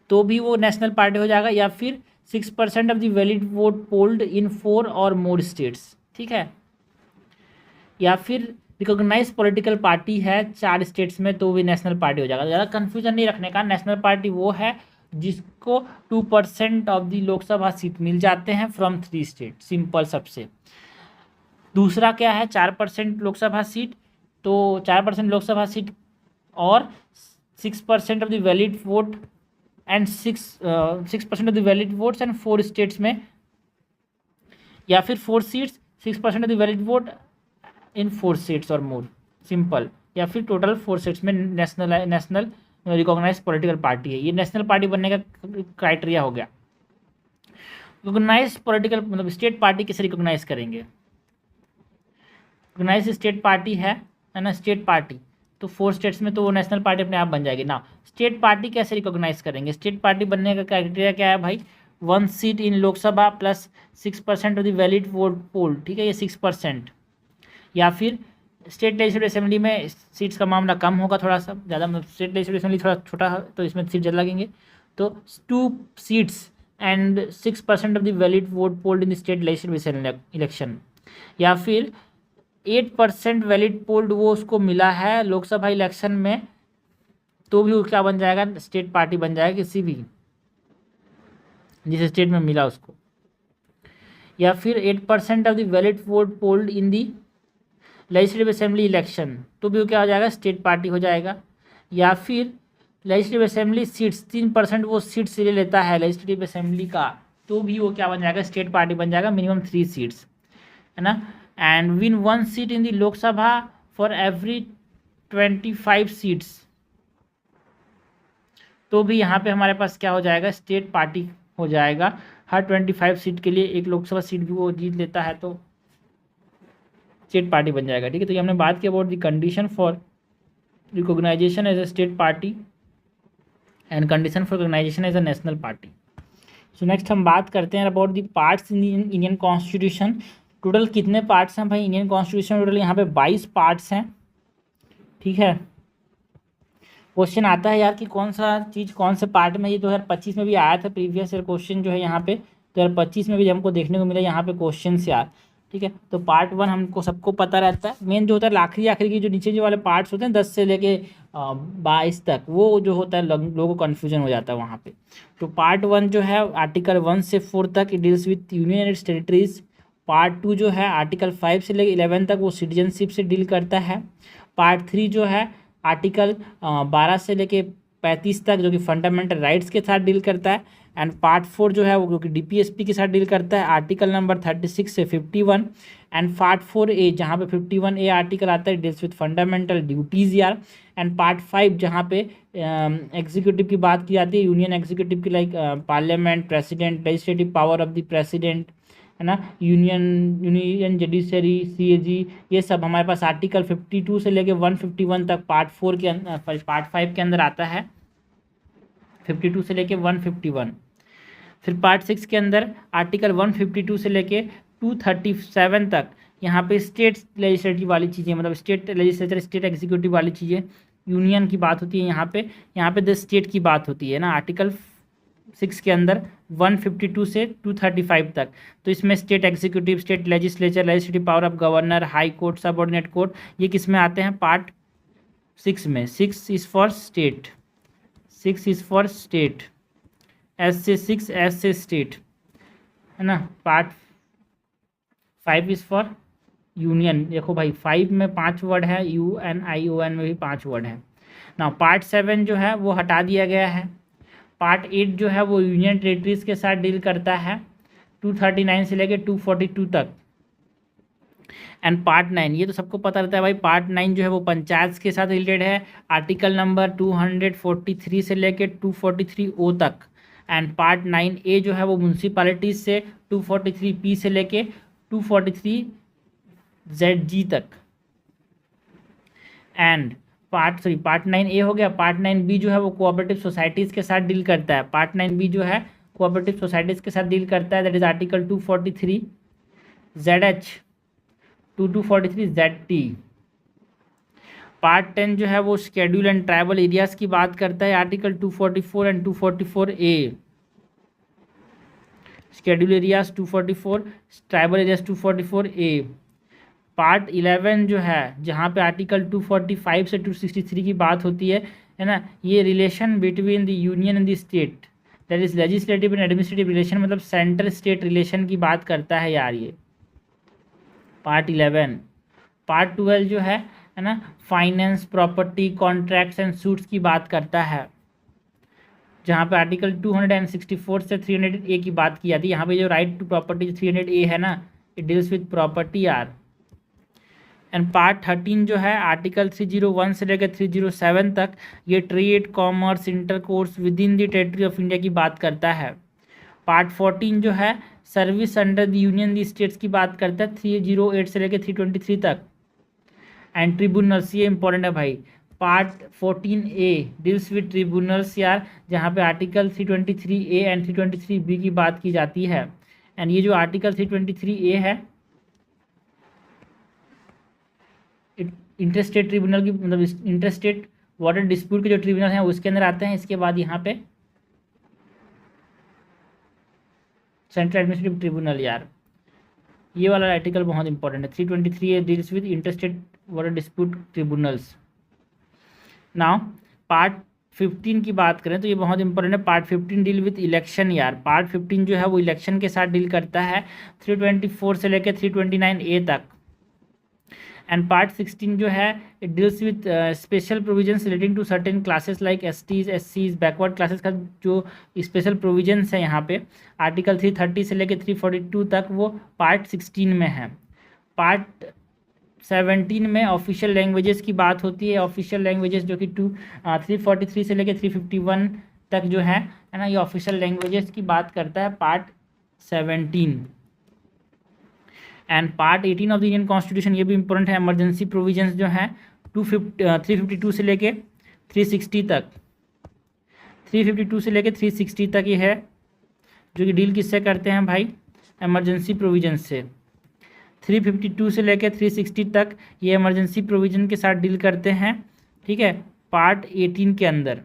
A: तो भी वो नेशनल पार्टी हो जाएगा। या फिर 6% of the valid vote polled in 4 और मोर स्टेट्स, ठीक है। या फिर रिकॉग्नाइज पॉलिटिकल पार्टी है 4 स्टेट्स में, तो भी नेशनल पार्टी हो जाएगा। ज़्यादा कन्फ्यूजन नहीं रखने का, नेशनल पार्टी वो है जिसको 2% ऑफ द लोकसभा सीट मिल जाते हैं फ्रॉम 3 स्टेट, सिंपल सबसे। दूसरा क्या है, 4% लोकसभा सीट, तो 4% लोकसभा सीट और 6% of the valid vote and 6% of the valid votes and 4 states में, या फिर 4 seats 6% of the valid vote in 4 seats और मोर, सिंपल। या फिर टोटल 4 सीट्स में नेशनल रिकॉग्नाइज पॉलिटिकल पार्टी है। ये नेशनल पार्टी बनने का क्राइटेरिया हो गया। रिकॉग्नाइज पॉलिटिकल मतलब स्टेट पार्टी किसे रिकॉग्नाइज करेंगे, रिकॉग्नाइज स्टेट पार्टी है ना, स्टेट पार्टी, तो 4 स्टेट्स में तो वो नेशनल पार्टी अपने आप बन जाएगी ना। स्टेट पार्टी कैसे रिकॉग्नाइज करेंगे, स्टेट पार्टी बनने का क्राइटेरिया क्या है भाई, 1 seat in Lok Sabha plus 6% of the valid vote poll, ठीक है, ये 6%। या फिर स्टेट लेजिस्लेटिव असेंबली में सीट्स का मामला कम होगा थोड़ा सा, ज़्यादा मतलब स्टेट लेजिस्लेटिव असेंबली थोड़ा छोटा है तो इसमें सीट ज़्यादा लगेंगे, तो 2 seats and 6% of the valid vote polled in the state legislative election. या फिर 8% वैलिड पोल्ड वो उसको मिला है लोकसभा इलेक्शन में, तो भी वो क्या बन जाएगा, स्टेट पार्टी बन जाएगा किसी भी जिस स्टेट में मिला उसको। या फिर 8% of the valid vote polled in the legislative assembly election, तो भी वो क्या हो जाएगा, स्टेट पार्टी हो जाएगा। या फिर लेजिस्लेटिव असेंबली सीट्स 3% वो सीट्स ले लेता है लेजिस्लेटिव असेंबली का, तो भी वो क्या बन जाएगा, स्टेट पार्टी बन जाएगा, मिनिमम 3 सीट्स, है ना। And win 1 seat in the Lok Sabha for every 25 seats, तो भी यहाँ पे हमारे पास क्या हो जाएगा, स्टेट पार्टी हो जाएगा। हर 25 सीट के लिए एक लोकसभा सीट भी वो जीत लेता है तो स्टेट पार्टी बन जाएगा, ठीक है। तो ये हमने बात की about the condition for recognisation as a state party and condition for recognisation as a national party. So next हम बात करते हैं about the parts in Indian constitution. Total कितने पार्ट्स हैं भाई इंडियन कॉन्स्टिट्यूशन, टोटल यहाँ पे 22 पार्ट्स हैं, ठीक है। क्वेश्चन आता है यार कि कौन सा चीज़ कौन से पार्ट में, ये 2025 में भी आया था प्रीवियस ईयर क्वेश्चन जो है यहाँ पे 2025 में भी हमको देखने को मिला यहाँ पे क्वेश्चन से यार, ठीक है। तो पार्ट 1 हमको सबको पता रहता है, मेन जो होता है आखिरी की जो नीचे जो वाले पार्ट्स होते हैं 10 से लेके 22 तक, वो जो होता है लोगों को कन्फ्यूजन हो जाता है वहाँ पे। तो पार्ट 1 जो है आर्टिकल 1 से 4 तक it deals with union and it's territories. Part 2 जो है आर्टिकल 5 से लेकर 11 तक वो सिटीजनशिप से डील करता है। पार्ट 3 जो है आर्टिकल 12 से लेके 35 तक जो कि फंडामेंटल राइट्स के साथ डील करता है। एंड पार्ट 4 जो है वो कि डीपीएसपी के साथ डील करता है, आर्टिकल नंबर 36 से 51। एंड पार्ट 4A जहाँ पे 51A आर्टिकल आता है डील्स विथ फंडामेंटल ड्यूटीज़ यार। एंड पार्ट 5 जहाँ पे एग्जीक्यूटिव की बात की जाती है, यूनियन एग्जीक्यूटिव की, like parliament, president, legislative power of the president, है ना, यूनियन जुडिशरी, सीएजी, ये सब हमारे पास आर्टिकल 52 से लेके 151 तक पार्ट 4 के पार्ट 5 के अंदर आता है, 52 से लेके 151। फिर पार्ट 6 के अंदर आर्टिकल 152 से लेके 237 तक यहाँ पे स्टेट लेजिस्लेटिव वाली चीज़ें, मतलब स्टेट लेजिस्लेचर, स्टेट एग्जीक्यूटिव वाली चीज़ें, यूनियन की बात होती है यहाँ पे द स्टेट की बात होती है ना, आर्टिकल 6 के अंदर 152 से 235 तक। तो इसमें state executive, state legislature, legislative power of governor, high court, subordinate court, ये किस में आते हैं, पार्ट 6 में। 6 is for state, 6 is for state, S से 6, एस से स्टेट, है ना। पार्ट 5 इज़ फॉर यूनियन, देखो भाई 5 में 5 वर्ड है, UNION में भी 5 वर्ड है ना। पार्ट 7 जो है वो हटा दिया गया है। पार्ट 8 जो है वो यूनियन टेरिटरीज के साथ डील करता है 239 से लेके 242 तक। एंड पार्ट 9 ये तो सबको पता रहता है भाई, पार्ट 9 जो है वो पंचायत के साथ रिलेटेड है, आर्टिकल नंबर 243 से लेके 243O तक। एंड पार्ट 9A जो है वो म्यूनसिपैलिटीज से 243P से लेके 243ZG तक। एंड पार्ट 9A हो गया। पार्ट 9B जो है वो कोऑपरेटिव सोसाइटीज़ के साथ डील करता है, पार्ट 9B जो है कोऑपरेटिव सोसाइटीज़ के साथ डील करता है, that is article 243ZH to 243ZT, part 10 जो है वो शेड्यूल एंड ट्राइबल एरियाज की बात करता है, article 244 and 244A। Schedule areas 244, tribal areas 244A। Part 11 जो है जहाँ पे आर्टिकल 245 से 263 की बात होती है ना, ये relation between the union and the state, that is legislative and administrative relation, मतलब सेंट्रल स्टेट रिलेशन की बात करता है यार ये पार्ट 11। पार्ट 12 जो है ना, finance, property, contracts and suits की बात करता है, जहाँ पे आर्टिकल 264 से 300A की बात की जाती है। यहाँ पे जो राइट टू प्रॉपर्टी 300A है ना, इट डील्स विद प्रॉपर्टी यार। एंड पार्ट 13 जो है आर्टिकल 301 से लेकर 307 तक, ये trade, commerce, intercourse with in the territory of India की बात करता है। पार्ट 14 जो है service under the union the states की बात करता है, 308 से लेकर 323 तक। एंड ट्रिब्यूनल्स, ये इंपॉर्टेंट है भाई, part 14A deals with tribunals यार, जहाँ पे आर्टिकल 323A एंड 323B की बात की जाती है। एंड ये जो आर्टिकल 323A है इंटरस्टेट ट्रिब्यूनल की, मतलब इंटरस्टेट वाटर डिस्प्यूट के जो ट्रिब्यूनल हैं उसके अंदर आते हैं। इसके बाद यहाँ पे सेंट्रल एडमिनिस्ट्रेटिव ट्रिब्यूनल यार, ये वाला आर्टिकल बहुत इंपॉर्टेंट है। 323A deals with interstate water dispute tribunals. Now part 15 की बात करें तो ये बहुत इंपॉर्टेंट है। पार्ट 15 डील विद इलेक्शन यार। पार्ट 15 जो है वो इलेक्शन के साथ डील करता है, 324 से लेकर 329A तक। एंड पार्ट 16 जो है it deals with special provisions relating to certain classes like STs, SCs, backward classes का जो स्पेशल प्रोविजंस है यहाँ पे, आर्टिकल 330 से लेकर 342 तक, वो पार्ट 16 में है। पार्ट 17 में ऑफिशियल लैंग्वेजेस की बात होती है। ऑफिशियल लैंग्वेजेस जो कि 343 से लेकर 351 तक जो है ना, ये ऑफिशियल लैंग्वेजेस की बात करता है part 17। And part 18 of the Indian constitution, ये भी इंपॉर्टेंट है। इमरजेंसी प्रोविजंस जो है 352 से लेके 360 तक, 352 से लेके 360 तक ये है, जो कि डील किससे करते हैं भाई, इमरजेंसी प्रोविजंस से। 352 से लेकर 360 तक ये इमरजेंसी प्रोविजन के साथ डील करते हैं, ठीक है, पार्ट 18 के अंदर।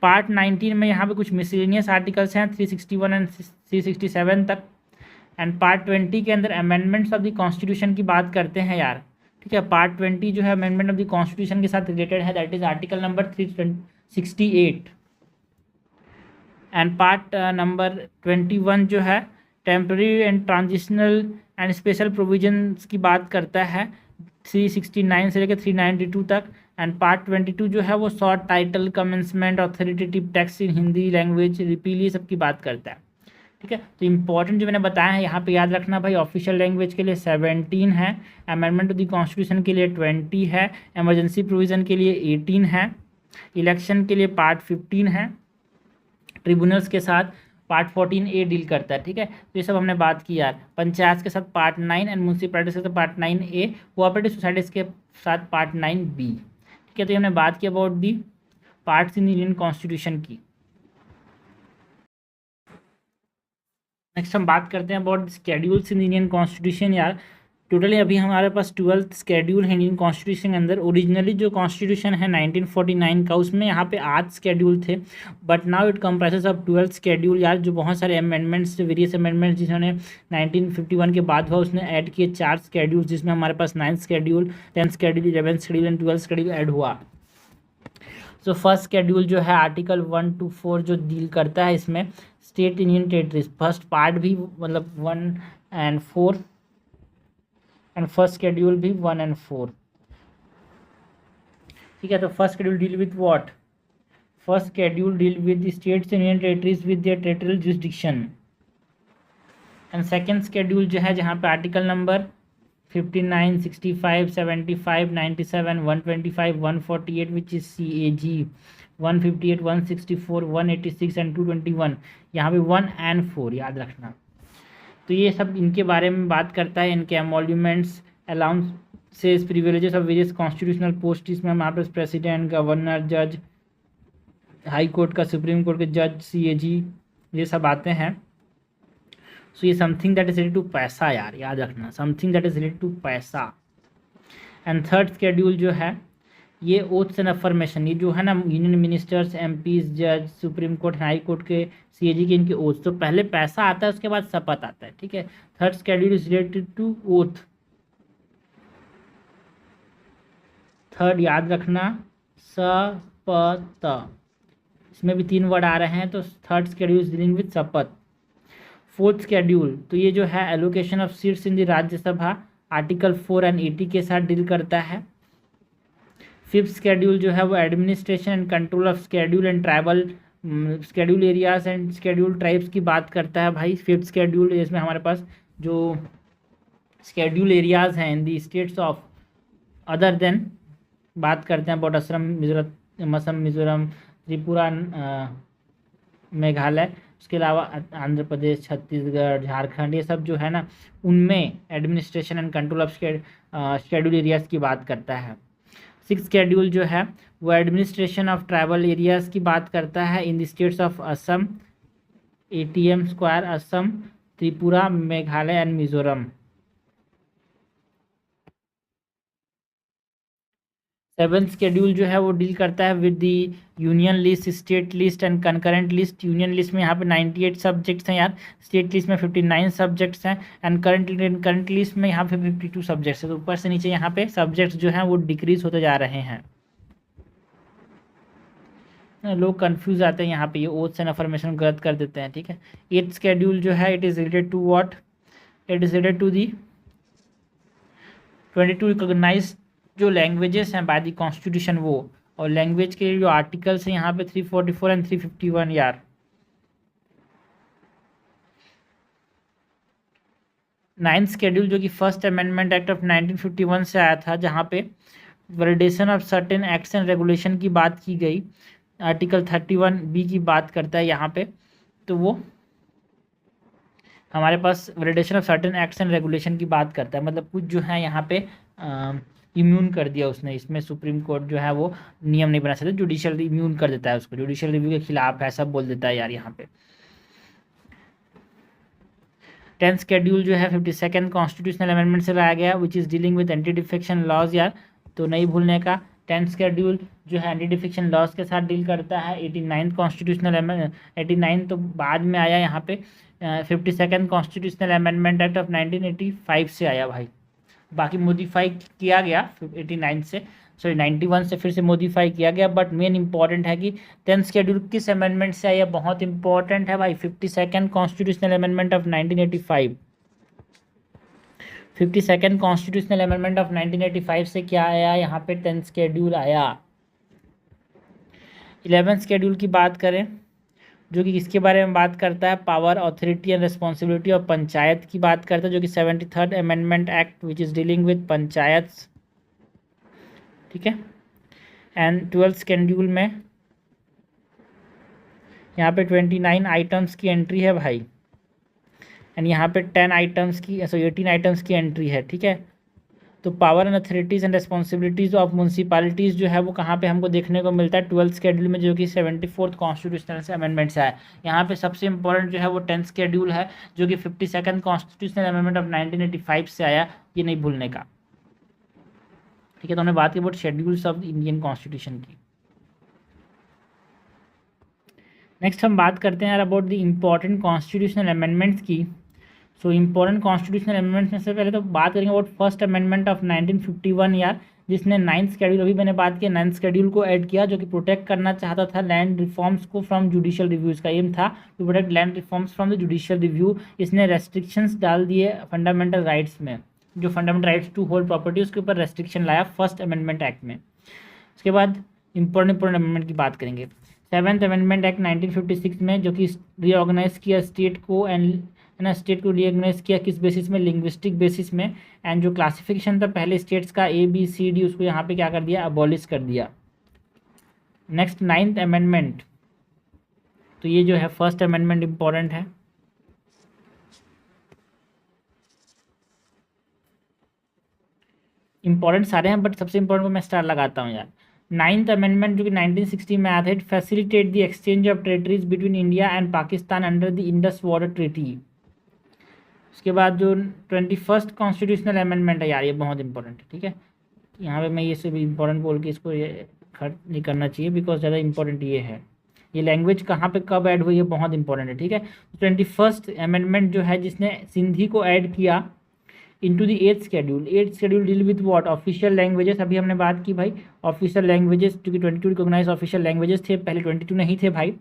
A: पार्ट 19 में यहाँ पे कुछ मिसलेनियस आर्टिकल्स हैं 361 एंड 367 तक। एंड पार्ट 20 के अंदर अमेंडमेंट्स ऑफ द कॉन्स्टिट्यूशन की बात करते हैं यार, ठीक है। पार्ट 20 जो है अमेंडमेंट ऑफ द कॉन्स्टिट्यूशन के साथ रिलेटेड है, that is article number 368। And part number 21 जो है temporary and transitional and special provisions की बात करता है, 369 से लेकर 392 तक। एंड पार्ट 22 जो है वो short title, commencement, authoritative tax in Hindi language, repeal, ये सब की बात करता है, ठीक है। तो इंपॉर्टेंट जो मैंने बताया है यहाँ पे याद रखना भाई, ऑफिशियल लैंग्वेज के लिए 17 है, अमेंडमेंट ऑफ द कॉन्स्टिट्यूशन के लिए 20 है, इमरजेंसी प्रोविज़न के लिए 18 है, इलेक्शन के लिए पार्ट 15 है, ट्रिब्यूनल्स के साथ पार्ट 14A डील करता है, ठीक है। तो ये सब हमने बात की यार। पंचायत के साथ पार्ट 9 एंड म्यूनसिपैलिटीज के साथ पार्ट 9A, कोऑपरेटिव सोसाइटीज़ के साथ पार्ट 9B, ठीक है। तो ये हमने बात की about the parts in Indian constitution की। नेक्स्ट हम बात करते हैं about schedules in Indian constitution यार। टोटली अभी हमारे पास 12th स्केड्यूल है इंडियन कॉन्स्टिट्यूशन के अंदर। ओरिजिनली जो कॉन्स्टिट्यूशन है 1949 का, उसमें यहाँ पे 8 स्केड्यूल थे, but now it comprises of 12th schedule यार, जो बहुत सारे अमेंडमेंट्स, वेरियस अमेंडमेंट्स जिन्होंने 1951 के बाद हुआ उसने ऐड किए 4 स्केड्यूल, जिसमें हमारे पास 9th schedule, 10th schedule, 11th schedule and 12th schedule add हुआ। सो फर्स्ट शेड्यूल जो है आर्टिकल 1 to 4 जो डील करता है इसमें state union territories, first part भी मतलब 1 and 4 एंड फर्स्ट शेड्यूल भी 1 and 4, ठीक है। तो first schedule deal with what, first schedule deal with states union territories with their territorial jurisdiction. And second schedule जो है जहाँ पे article number 59, 65, 75, 97, 125, 148 which is CAG, 158, 164, 186 and 221, यहाँ पे 1 and 4 याद रखना। तो ये सब इनके बारे में बात करता है, इनके emoluments, allowances, privileges of various constitutional post, इसमें हमारे पास प्रेसिडेंट, गवर्नर, जज, हाई कोर्ट का, सुप्रीम कोर्ट के जज, CAG, ये सब आते हैं। सो ये something that is related to पैसा यार, याद रखना, something that is related to पैसा। एंड थर्ड शेड्यूल जो है ये ओथ्स एंड अफर्मेशन, ये जो है ना यूनियन मिनिस्टर्स, एमपीज, जज, सुप्रीम कोर्ट, हाई कोर्ट के सीएजी के इनके ओथ, तो पहले पैसा आता है उसके बाद शपथ आता है, ठीक है। Third schedule is related to oath, third याद रखना शपथ, इसमें भी 3 वर्ड आ रहे हैं, तो third schedule is dealing with शपथ। फोर्थ शेड्यूल तो ये जो है allocation of seats in the Rajya Sabha, article 4 and 80 के साथ डील करता है। फिफ्थ शेड्यूल जो है वो administration and control of schedule and tribal schedule areas and schedule tribes की बात करता है भाई। फिफ्थ शेड्यूल इसमें हमारे पास जो शेड्यूल एरियाज हैं in the states of other than, बात करते हैं अबाउट असम, मिजोरम, असम, मिजोरम, त्रिपुरा, मेघालय, उसके अलावा आंध्र प्रदेश, छत्तीसगढ़, झारखंड, ये सब जो है ना उनमें administration and control of schedule areas की बात करता है। सिक्स शेड्यूल जो है वो एडमिनिस्ट्रेशन ऑफ ट्राइबल एरियाज की बात करता है in the states of Assam, ATM square, Assam, Tripura, Meghalaya and Mizoram. Seventh schedule जो है वो डील करता है with the union list, state list and concurrent list. Union list में यहाँ पे 98 सब्जेक्ट्स हैं यार, स्टेट लिस्ट में 59 सब्जेक्ट्स हैं, एंड करंट लिस्ट में यहाँ पे 52 सब्जेक्ट्स हैं। तो ऊपर से नीचे यहाँ पे सब्जेक्ट्स जो हैं वो डिक्रीज होते जा रहे हैं। लोग कंफ्यूज आते हैं यहाँ पे, ये ओथ्स एंड अफर्मेशन गलत कर देते हैं, ठीक है। एट्थ शेड्यूल जो है it is related to what, it is related to the 22 recognise जो लैंग्वेजेस हैं बाय द कॉन्स्टिट्यूशन वो, और लैंग्वेज के लिए जो आर्टिकल्स हैं यहाँ पे 344 एंड 351 यार। नाइन्थ शेड्यूल जो कि फर्स्ट अमेंडमेंट एक्ट ऑफ 1951 से आया था, जहाँ पे validation of certain acts and regulation की बात की गई, आर्टिकल 31B की बात करता है यहाँ पे। तो वो हमारे पास validation of certain acts and regulation की बात करता है, मतलब कुछ जो है यहाँ पे इम्यून कर दिया उसने, इसमें सुप्रीम कोर्ट जो है वो नियम नहीं बना सकता, जुडिशियल इम्यून कर देता है उसको, जुडिशियल रिव्यू के खिलाफ है सब बोल देता है यार यहाँ पे। 10th शेड्यूल जो है 52nd कॉन्स्टिट्यूशनल अमेंडमेंट से लाया गया which is dealing with anti defection laws यार, तो नहीं भूलने का। 10th शेड्यूल जो है एंटी डिफेक्शन लॉज के साथ डील करता है। 89th कॉन्स्टिट्यूशनल 89 तो बाद में आया यहाँ पे, 52nd constitutional amendment act of 1985 से आया भाई, बाकी मॉडिफाई किया गया 89 से, सॉरी 91 से फिर से मॉडिफाई किया गया, बट मेन इंपॉर्टेंट है कि 10th शेड्यूल किस अमेंडमेंट से आया, बहुत इंपॉर्टेंट है भाई, 52nd constitutional amendment of 1985। 52nd constitutional amendment of 1985 से क्या आया यहाँ पे, 10th शेड्यूल आया। 11th शेड्यूल की बात करें जो कि किसके बारे में बात करता है, power, authority and responsibility of panchayat की बात करता है, जो कि 73rd amendment act which is dealing with panchayat, ठीक है। एंड 12th शेड्यूल में यहाँ पे 29 आइटम्स की एंट्री है भाई, एंड यहाँ पे 10 आइटम्स की 18 आइटम्स की एंट्री है, ठीक है। तो power and authorities and responsibilities of municipalities जो है वो कहाँ पे हमको देखने को मिलता है, 12th शेड्यूल में, जो कि 74th कॉन्स्टिट्यूशनल से अमेंडमेंट से है। यहाँ पे सबसे इंपॉर्टेंट जो है वो 10th शेड्यूल है, जो कि 52nd कॉन्स्टिट्यूशनल अमेंडमेंट ऑफ 1985 से आया, ये नहीं भूलने का, ठीक है। तो हमने बात की about schedules of Indian constitution की। नेक्स्ट हम बात करते हैं यार about the important constitutional amendments की। सो इम्पोर्टेंट कॉन्स्टिट्यूशनल अमेंडमेंट्स में से पहले तो बात करेंगे अबाउट फर्स्ट अमेंडमेंट ऑफ 1951 यार, जिसने 9th शेड्यूल, अभी मैंने बात किया 9th शेड्यूल को ऐड किया, जो कि प्रोटेक्ट करना चाहता था लैंड रिफॉर्म्स को फ्रॉम जुडिशियल रिव्यू। इसका एम था to protect land reforms from the judicial review. इसने रेस्ट्रिक्शंस डाल दिए फंडामेंटल राइट्स में, जो fundamental rights to hold property उसके ऊपर रेस्ट्रिक्शन लाया फर्स्ट अमेंडमेंट एक्ट में। उसके बाद इंपॉर्टेंट अमेंडमेंट की बात करेंगे। 7th अमेंडमेंट एक्ट 1956 में, जो कि रीऑर्गेनाइज किया स्टेट को, एंड है ना, स्टेट को रीऑर्गेनाइज किया किस बेसिस में, लिंग्विस्टिक बेसिस में, एंड जो क्लासिफिकेशन था पहले स्टेट्स का ABCD, उसको यहाँ पे क्या कर दिया, अबॉलिश कर दिया। नेक्स्ट 9th अमेंडमेंट, तो ये जो है फर्स्ट अमेंडमेंट इंपॉर्टेंट है। इंपॉर्टेंट सारे हैं बट सबसे इंपॉर्टेंट को मैं स्टार लगाता हूँ यार। 9th अमेंडमेंट जो कि 1960 में आया था, it facilitate the exchange of territories between India and Pakistan under the Indus water treaty. उसके बाद जो 21st कॉन्स्टिट्यूशनल अमेंडमेंट है यार, ये बहुत इंपॉर्टेंट है, ठीक है। यहाँ पे मैं ये सब इम्पोर्टेंट बोल के इसको ये खर्च नहीं करना चाहिए, बिकॉज ज़्यादा इंपॉर्टेंट ये है। ये लैंग्वेज कहाँ पे कब ऐड हुई है बहुत इंपॉर्टेंट है, ठीक है। 21st अमेंडमेंट जो है जिसने सिंधी को ऐड किया into the 8th schedule. 8th schedule deal with what, official languages. अभी हमने बात की भाई ऑफिशियल लैंग्वेजेस, क्योंकि 22 रिकॉग्नाइज ऑफिशियल लैंग्वेजेस थे, पहले 22 नहीं थे भाई।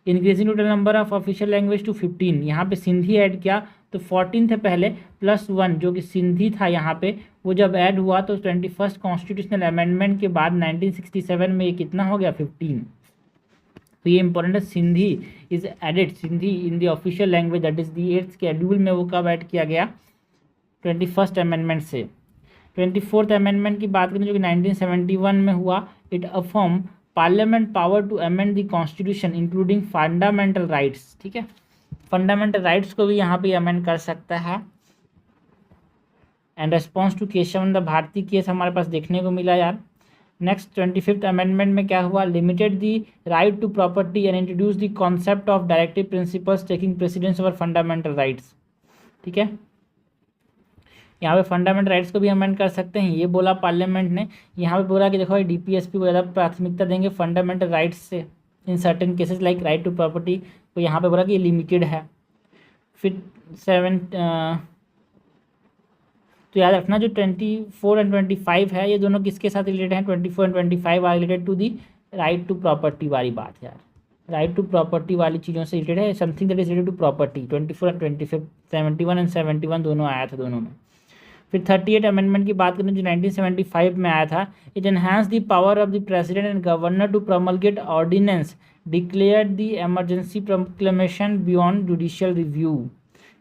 A: Increasing total number of official language to 15, यहाँ पे सिंधी ऐड किया तो 14 थे पहले, +1 जो कि सिंधी था यहाँ पे, वो जब ऐड हुआ तो 21st कॉन्स्टिट्यूशनल अमेंडमेंट के बाद 1967 में ये कितना हो गया 15। तो ये इंपॉर्टेंट है, Sindhi is added, Sindhi in the official language, that is the 8th schedule में। वो कब ऐड किया गया 21st अमेंडमेंट से। 24th अमेंडमेंट की बात करें जो कि 1971 में हुआ, it affirm parliament power to amend the constitution including fundamental rights, ठीक है। फंडामेंटल राइट्स को भी यहाँ पे अमेंड कर सकता है। And response to Kesavananda Bharati case हमारे पास देखने को मिला यार। नेक्स्ट 25th अमेंडमेंट में क्या हुआ, limited the right to property and introduce the concept of directive principles taking precedence over fundamental rights, ठीक है। यहाँ पे फंडामेंटल राइट्स को भी अमेंड कर सकते हैं, ये बोला पार्लियामेंट ने। यहाँ पे बोला कि देखो डीपीएसपी को ज़्यादा प्राथमिकता देंगे फंडामेंटल राइट्स से in certain cases like right to property, तो यहाँ पे बोला कि ये लिमिटेड है। फिर 7 तो याद रखना जो 24 एंड 25 है ये दोनों किसके साथ रिलेटेड हैं, 24 and 25 are related to the right to property वाली बात यार। राइट टू प्रॉपर्टी वाली चीज़ों से रिलेटेड है, something that is related to property. 24 and 25, 71 and 71 दोनों आया था दोनों में। फिर 38 अमेंडमेंट की बात करें जो 1975 में आया था, it enhance the power of the president and governor to promulgate ordinance declare the emergency proclamation beyond judicial review.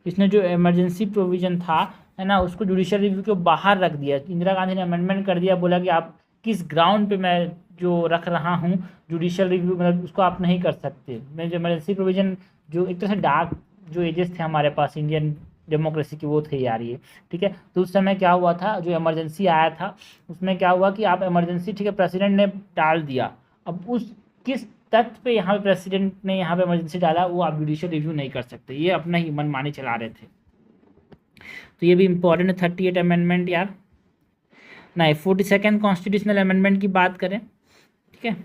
A: इसने जो इमरजेंसी प्रोविजन था है ना, उसको जुडिशियल रिव्यू के बाहर रख दिया। इंदिरा गांधी ने अमेंडमेंट कर दिया, बोला कि आप किस ग्राउंड पे मैं जो रख रहा हूँ जुडिशियल रिव्यू, मतलब उसको आप नहीं कर सकते। मैं जो इमरजेंसी प्रोविजन जो एक तरह से डार्क जो एजेस थे हमारे पास इंडियन डेमोक्रेसी की वो थे यार ये, ठीक है। तो उस समय क्या हुआ था, जो इमरजेंसी आया था उसमें क्या हुआ कि आप इमरजेंसी, ठीक है, प्रेसिडेंट ने डाल दिया, अब उस किस तथ्य पे यहाँ पे प्रेसिडेंट ने यहाँ पे इमरजेंसी डाला वो आप जुडिशियल रिव्यू नहीं कर सकते, ये अपना ही मनमानी चला रहे थे। तो ये भी इंपॉर्टेंट है 38 अमेंडमेंट यार। नहीं 42nd कॉन्स्टिट्यूशनल अमेंडमेंट की बात करें, ठीक है,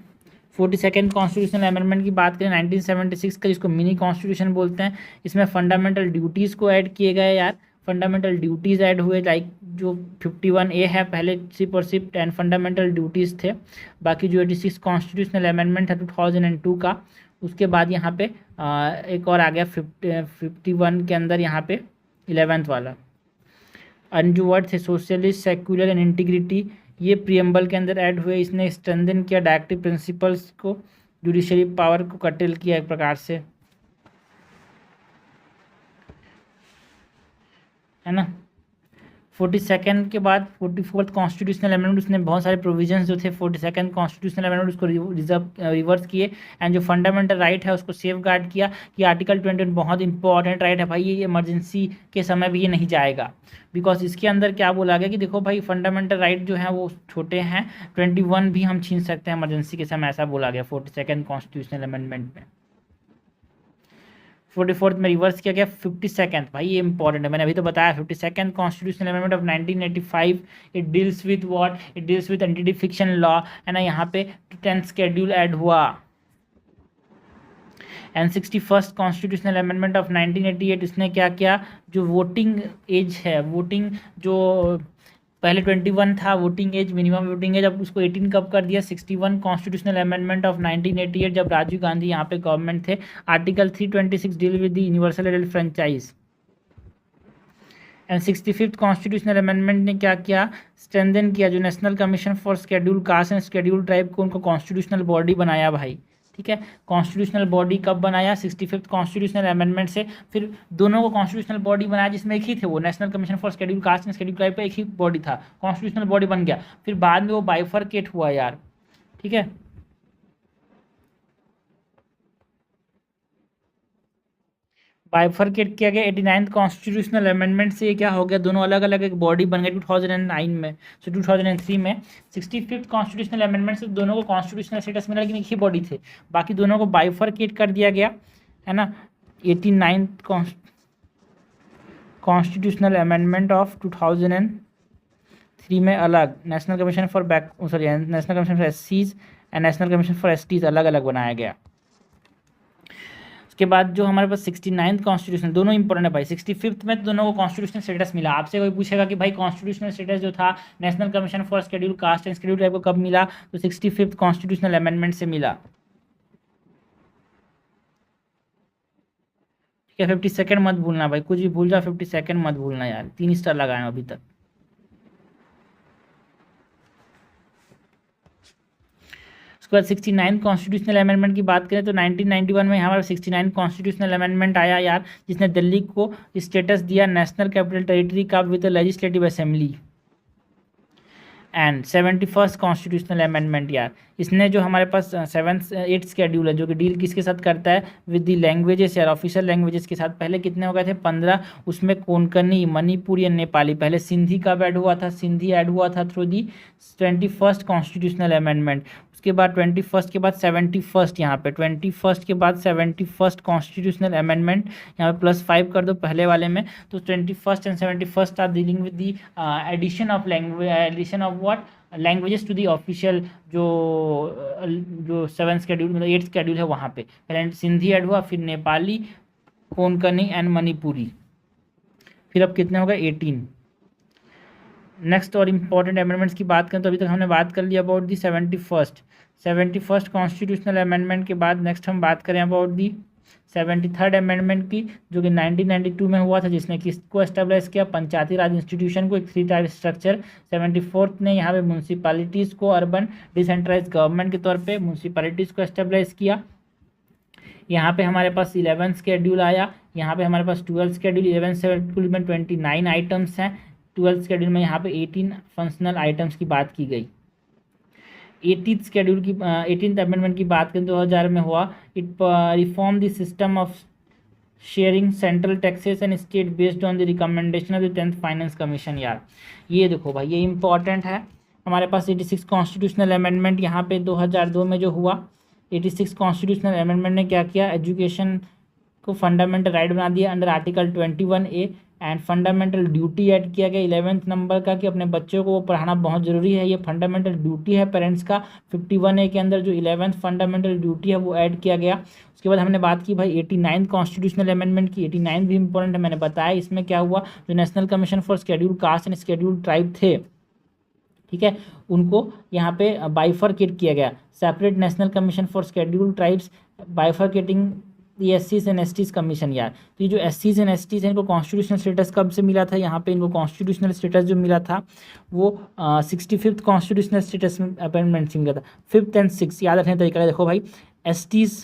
A: 42nd कॉन्स्टिट्यूशनल अमेंडमेंट की बात करें 1976 का, जिसको मिनी कॉन्स्टिट्यूशन बोलते हैं। इसमें फंडामेंटल ड्यूटीज़ को ऐड किए गए यार, फंडामेंटल ड्यूटीज़ ऐड हुए, लाइक जो 51A है पहले सिर्फ और सिर्फ 10 फंडामेंटल ड्यूटीज़ थे। बाकी जो 86 कॉन्स्टिट्यूशनल अमेंडमेंट था 2002 का, उसके बाद यहाँ पे एक और आ गया 51 के अंदर यहाँ पे 11th वाला। एंड जो वर्ड थे सोशलिस्ट, सेक्युलर एंड इंटीग्रिटी, ये प्रियम्बल के अंदर ऐड हुए। इसने स्ट्रेंथन किया डायरेक्टिव प्रिंसिपल्स को, जुडिशरी पावर को कटेल किया एक प्रकार से, है ना। 42nd के बाद 44th कॉन्स्टिट्यूशनल अमेंडमेंट, उसने बहुत सारे प्रोविजंस जो थे 42nd कॉन्स्टिट्यूशनल अमेंडमेंट उसको रिवर्स किए। एंड जो फंडामेंटल राइट है उसको सेफ गार्ड किया कि आर्टिकल 21 बहुत इंपॉर्टेंट राइट है भाई, ये इमरजेंसी के समय भी ये नहीं जाएगा। बिकॉज इसके अंदर क्या बोला गया कि देखो भाई फंडामेंटल राइट जो है वो छोटे हैं, 21 भी हम छीन सकते हैं इमरजेंसी के समय, ऐसा बोला गया 42nd कॉन्स्टिट्यूशनल अमेंडमेंट में। 44th में रिवर्स किया गया 52nd, भाई ये इंपॉर्टेंट है, मैंने अभी तो बताया 52nd constitutional amendment of 1985, it deals with what, it deals with anti defection law, है ना। यहाँ पे 10th शेड्यूल ऐड हुआ। And 61st constitutional amendment of 1988, इसने क्या किया, जो वोटिंग एज है, वोटिंग जो पहले 21 था voting age, minimum voting age, अब उसको 18 कब कर दिया, 61 कॉन्स्टिट्यूशनल अमेंडमेंट ऑफ 1988, जब राजीव गांधी यहाँ पे गवर्नमेंट थे। Article 326 deal with the universal adult franchise. And 65th constitutional amendment ने क्या किया, स्ट्रेंथन किया जो national commission for scheduled caste and scheduled tribe को, उनको कॉन्स्टिट्यूशनल बॉडी बनाया भाई, ठीक है। कॉन्स्टिट्यूशनल बॉडी कब बनाया, 65th कॉन्स्टिट्यूशनल अमेंडमेंट से। फिर दोनों को कॉन्स्टिट्यूशनल बॉडी बनाया जिसमें एक ही थे वो, national commission for scheduled caste and scheduled tribe पे एक ही बॉडी था, कॉन्स्टिट्यूशनल बॉडी बन गया। फिर बाद में वो बाइफरकेट हुआ यार, ठीक है। बाइफरकेट किया गया 89th कॉन्स्टिट्यूशनल अमेंडमेंट से, ये क्या हो गया, दोनों अलग अलग एक बॉडी बन गए 2009 में, सो 2003 में। 65th कॉन्स्टिट्यूशनल अमेंडमेंट से दोनों को कॉन्स्टिट्यूशनल स्टेटस मिला लेकिन एक ही बॉडी थे, बाकी दोनों को बाइफरकेट कर दिया गया, है ना। 89th कॉन्स्टिट्यूशनल अमेंडमेंट ऑफ 2003 3 में अलग, national commission for national commission for SCs and national commission for STs अलग अलग बनाया गया। उसके बाद जो हमारे पास 69th कॉन्स्टिट्यूशन, दोनों इंपॉर्टेंट है भाई। 65th में तो दोनों को कॉन्स्टिट्यूशनल स्टेटस मिला। आपसे कोई पूछेगा कि भाई कॉन्स्टिट्यूशनल स्टेटस जो था national commission for scheduled caste and scheduled tribe को कब मिला, तो 65th कॉन्स्टिट्यूशनल अमेंडमेंट से मिला। ठीक है, 52nd मत भूलना भाई, कुछ भी भूल जाओ 52nd मत भूलना यार, 3 स्टार लगाए अभी तक। उसके बाद 69 कॉन्स्टिट्यूशनल अमेंडमेंट की बात करें तो 1991 में हमारा 69 कॉन्स्टिट्यूशनल अमेंडमेंट आया यार, जिसने दिल्ली को स्टेटस दिया नेशनल कैपिटल टेरिटरी का with legislative assembly. And 71st constitutional amendment यार, इसने जो हमारे पास 8th शेड्यूल है जो कि डील किसके साथ करता है, विद दी लैंग्वेजेस यार, ऑफिशियल लैंग्वेजेस के साथ। पहले कितने हो गए थे, 15, उसमें कोंकणी, मणिपुरी या नेपाली, पहले सिंधी का ऐड हुआ था, सिंधी ऐड हुआ था through the 21st constitutional amendment. उसके बाद 21st के बाद 71st, यहाँ पे 21st के बाद 71st कॉन्स्टिट्यूशनल अमेंडमेंट, यहाँ पे +5 कर दो पहले वाले में, तो 21st and 71st are dealing with the addition of language, addition of what languages to the official जो 7th शेड्यूल मतलब 8th शेड्यूल है वहाँ पे। पहले सिंधी ऐड हुआ, फिर नेपाली, कोंकणी एंड मणिपुरी, फिर अब कितने हो गए 18। नेक्स्ट और इम्पॉर्टेंट अमेंडमेंट्स की बात करें तो अभी तक हमने बात कर ली about the 71st constitutional amendment के बाद नेक्स्ट हम बात करें अबाउट दी 73rd अमेंडमेंट की, जो कि 1992 में हुआ था, जिसने किसको एस्टेब्लिश किया, पंचायती राज इंस्टीट्यूशन को, एक 3 टायर स्ट्रक्चर। 74th ने यहाँ पे म्यूनसिपैलिटीज़ को अर्बन डिसेंट्रलाइज गवर्नमेंट के तौर पे म्यूनसिपैलिटीज़ को एस्टेब्लिश किया। यहाँ पे हमारे पास 11th शेड्यूल आया, यहाँ पे हमारे पास 12th शेड्यूल, 11th शेड्यूल में 29 आइटम्स हैं, 12th शेड्यूल में यहाँ पे 18 फंक्शनल आइटम्स की बात की गई। 18th शेड्यूल की 18th अमेंडमेंट की बात करें 2000 में हुआ, it reform the system of sharing central taxes and state based on the recommendation of the 10th finance commission. यार ये देखो भाई, ये इंपॉर्टेंट है। हमारे पास 86 कॉन्स्टिट्यूशनल अमेंडमेंट यहाँ पे 2002 में जो हुआ, 86 कॉन्स्टिट्यूशनल अमेंडमेंट ने क्या किया, एजुकेशन को फंडामेंटल राइट बना दिया under article 21A and fundamental duty add किया गया 11th नंबर का, कि अपने बच्चों को वो पढ़ाना बहुत ज़रूरी है, ये फंडामेंटल ड्यूटी है पेरेंट्स का। 51A के अंदर जो 11th फंडामेंटल ड्यूटी है वो ऐड किया गया। उसके बाद हमने बात की भाई 89 कॉन्स्टिट्यूशनल अमेंडमेंट की, 89 भी इंपॉर्टेंट है, मैंने बताया इसमें क्या हुआ, जो national commission for scheduled caste and scheduled tribe थे, ठीक है, उनको यहाँ पे बाइफरकेट किया गया, separate national commission for schedule tribes, bifurcating ये SCs एंड STs कमीशन। यार तो ये जो SCs एंड STs हैं इनको कॉन्स्टिट्यूशनल स्टेटस कब से मिला था, यहाँ पे इनको कॉन्स्टिट्यूशनल स्टेटस जो मिला था वो 65th कॉन्स्टिट्यूशनल स्टेटस अमेंडमेंट से मिला था। 5th एंड 6th याद रखने का तरीका देखो भाई, STs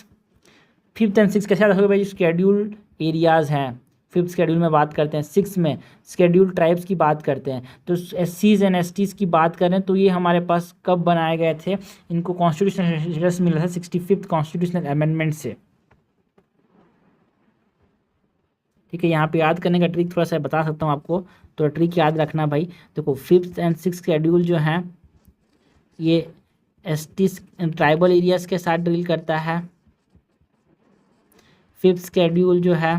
A: 5th एंड 6th कैसे याद रखोगे भाई, शेड्यूल्ड एरियाज़ हैं, 5th शेड्यूल में बात करते हैं, 6 में शेड्यूल ट्राइब्स की बात करते हैं, तो SCs एंड STs की बात करें तो ये हमारे पास कब बनाए गए थे, इनको कॉन्स्टिट्यूशनल स्टेटस मिला था 65th कॉन्स्टिट्यूशनल अमेंडमेंट से। ठीक है, यहाँ पे याद करने का ट्रिक थोड़ा सा बता सकता हूँ आपको, तो ट्रिक याद रखना भाई। देखो 5th एंड 6th शेड्यूल जो हैं ये STs ट्राइबल एरियाज़ के साथ डील करता है। 5th शेड्यूल जो है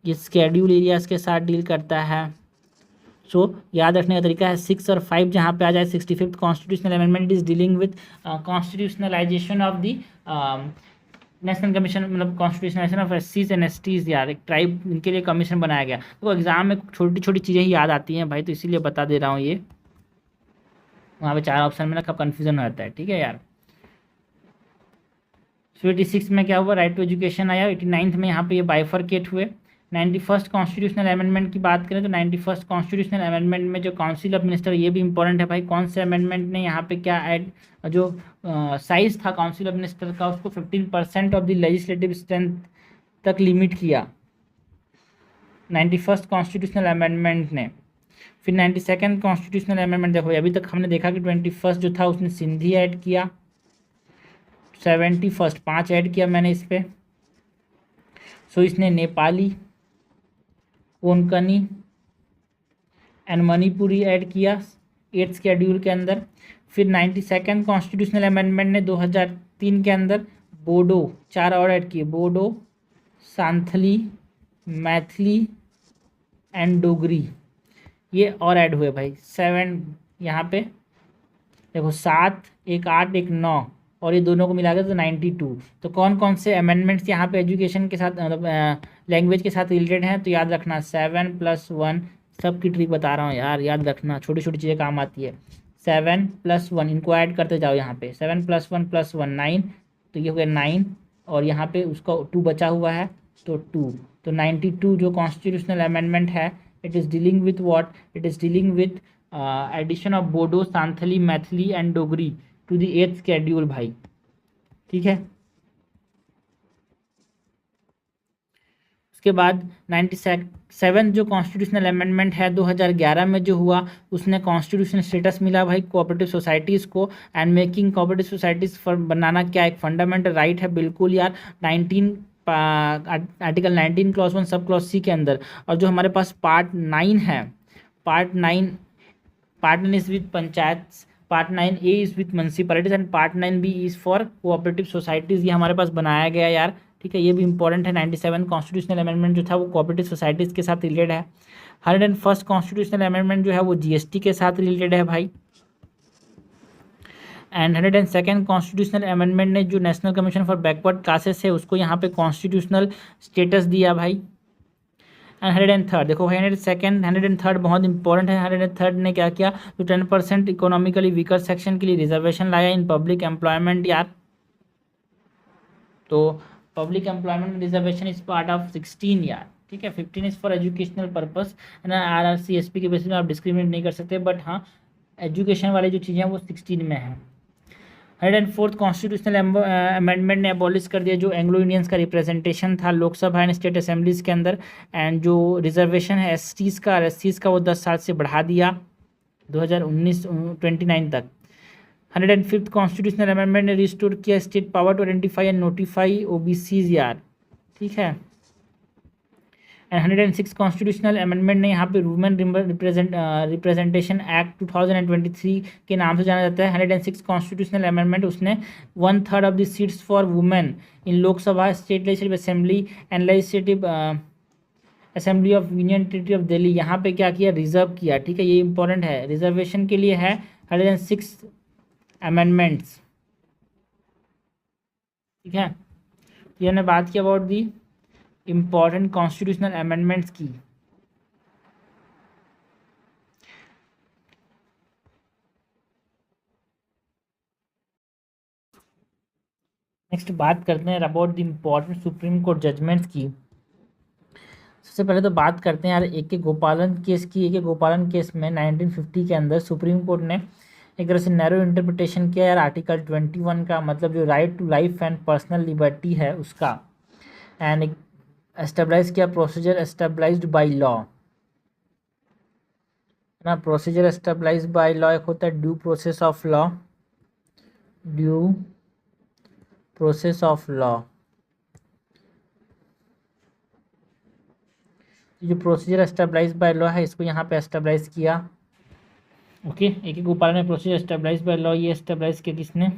A: ये शेड्यूल एरियाज़ के साथ डील करता है। सो याद रखने का तरीका है 6 और 5 जहाँ पे आ जाए 65th constitutional amendment is dealing with constitutionalisation of the national commission, मतलब constitutionalisation of SCs and STs। यार एक ट्राइब इनके लिए कमीशन बनाया गया, तो एग्जाम में छोटी छोटी चीज़ें ही याद आती हैं भाई, तो इसीलिए बता दे रहा हूँ ये, वहाँ पे 4 ऑप्शन में ना कब कन्फ्यूजन हो जाता है। ठीक है यार, 86 में क्या हुआ, राइट टू एजुकेशन आया। 89th में यहाँ पे ये बाइफरकेट हुए। 91st कॉन्स्टिट्यूशनल अमेंडमेंट की बात करें तो 91st कॉन्स्टिट्यूशनल अमेंडमेंट में जो काउंसिल ऑफ मिनिस्टर, ये भी इंपॉर्टेंट है भाई, कौन से अमेंडमेंट ने यहाँ पे क्या ऐड, जो साइज था काउंसिल ऑफ मिनिस्टर का उसको 15% ऑफ द लेजिस्लेटिव स्ट्रेंथ तक लिमिट किया 91st कॉन्स्टिट्यूशनल अमेंडमेंट ने। फिर 92nd कॉन्स्टिट्यूशनल अमेंडमेंट देखो, अभी तक हमने देखा कि 21st जो था उसने सिंधी ऐड किया, 71 5 ऐड किया मैंने इस पर, सो इसने नेपाली, कोंकणी एंड मणिपुरी ऐड किया 8th शेड्यूल के अंदर। फिर 92nd कॉन्स्टिट्यूशनल अमेंडमेंट ने 2003 के अंदर बोडो 4 और ऐड किए, बोडो, सांथली, मैथिली एंड डोगरी, ये और ऐड हुए भाई 7, यहाँ पे देखो 7, एक 8, एक 9, और ये दोनों को मिला के तो 92। तो कौन कौन से अमेंडमेंट्स यहाँ पे एजुकेशन के साथ मतलब लैंग्वेज के साथ रिलेटेड हैं, तो याद रखना 7+1, सबकी ट्रिक बता रहा हूँ यार, याद रखना, छोटी छोटी चीज़ें काम आती है। 7+1, इनको ऐड करते जाओ, यहाँ पे 7+1+1 9, तो ये हो गया 9, और यहाँ पे उसका 2 बचा हुआ है, तो 2, तो 92 जो कॉन्स्टिट्यूशनल अमेंडमेंट है, it is dealing with what, it is dealing with addition of Bodo, Santhali, Maithili and Dogri to the 8th schedule भाई, ठीक है। उसके बाद 97 जो कॉन्स्टिट्यूशनल अमेंडमेंट है 2011 में जो हुआ, उसने कॉन्स्टिट्यूशनल स्टेटस मिला भाई कोऑपरेटिव सोसाइटीज़ को, एंड मेकिंग कोऑपरेटिव सोसाइटीज़ बनाना क्या एक फंडामेंटल राइट है, बिल्कुल यार। 19 article 19 clause 1 sub clause C के अंदर। और जो हमारे पास पार्ट 9 है, part 9 is with panchayat, part 9A is with municipalities and part 9B is for cooperative societies, ये हमारे पास बनाया गया यार, ठीक है। ये भी इंपॉर्टेंट है। 97 कॉन्स्टिट्यूशनल अमेंडमेंट जो था वो कोऑपरेटिव सोसाइटीज़ के साथ रिलेटेड है। 101 कॉन्स्टिट्यूशनल अमेंडमेंट जो है वो GST के साथ रिलेटेड है भाई। एंड 102 कॉन्स्टिट्यूशनल अमेंडमेंट ने जो national commission for backward classes है उसको यहाँ पे कॉन्स्टिट्यूशनल स्टेटस दिया भाई। एंड 103 देखो भाई 103 बहुत इंपॉर्टेंट है। 103 ने क्या किया, तो 10% इकोनॉमिकली वीकर सेक्शन के लिए रिजर्वेशन लाया इन पब्लिक एम्प्लॉयमेंट यार। तो public employment reservation is part of 16 यार, ठीक है। 15 इज फॉर एजुकेशनल पर्पस, है ना। RRCSP के बेसिस में आप डिस्क्रिमिनेट नहीं कर सकते, बट हाँ एजुकेशन वाली जो चीज़ें हैं वो 16 में है। 104 कॉन्स्टिट्यूशनल अमेंडमेंट ने अबॉलिश कर दिया जो एंग्लो इंडियंस का रिप्रेजेंटेशन था लोकसभा एंड स्टेट असेंबलीज के अंदर, एंड जो रिजर्वेशन है STs का और SCs का वो 10 साल से बढ़ा दिया 2019-29 तक। 105 कॉन्स्टिट्यूशनल अमेंडमेंट ने रिस्टोर किया state power to identify and notify OBCs यार, ठीक है। एंड 106 कॉन्स्टिट्यूशनल अमेंडमेंट ने यहाँ पे वुमेन रिप्रेजेंटेशन एक्ट 2023 के नाम से जाना जाता है। 106 कॉन्स्टिट्यूशनल अमेंडमेंट उसने 1/3 of the seats for women in Lok Sabha, state legislative assembly and legislative assembly of union territory of Delhi, यहाँ पे क्या किया, रिजर्व किया, ठीक है। ये इंपॉर्टेंट है, रिजर्वेशन के लिए है 106 अमेंडमेंट्स, ठीक है। ये हमने बात की about the important constitutional amendments की। नेक्स्ट बात करते हैं about the important supreme court judgments की। सबसे पहले तो बात करते हैं यार AK गोपालन केस की। AK गोपालन केस में 1950 के अंदर सुप्रीम कोर्ट ने एक तरह से नैरो इंटरप्रिटेशन किया यार आर्टिकल 21 का, मतलब जो right to life and personal liberty है उसका, एंड एस्टेब्लाइज किया प्रोसीजर एस्टेब्लाइज्ड बाय लॉ, ना। प्रोसीजर एस्टेब्लाइज्ड बाय लॉ एक होता है due process of law, due process of law. जो प्रोसीजर एस्टेब्लाइज बाय लॉ है इसको यहाँ पे एस्टेब्लाइज किया, ओके। AK गोपालन ने प्रोसीजर एस्टेब्लाइज बाय लॉ, ये एस्टेब्लाइज किया किसने,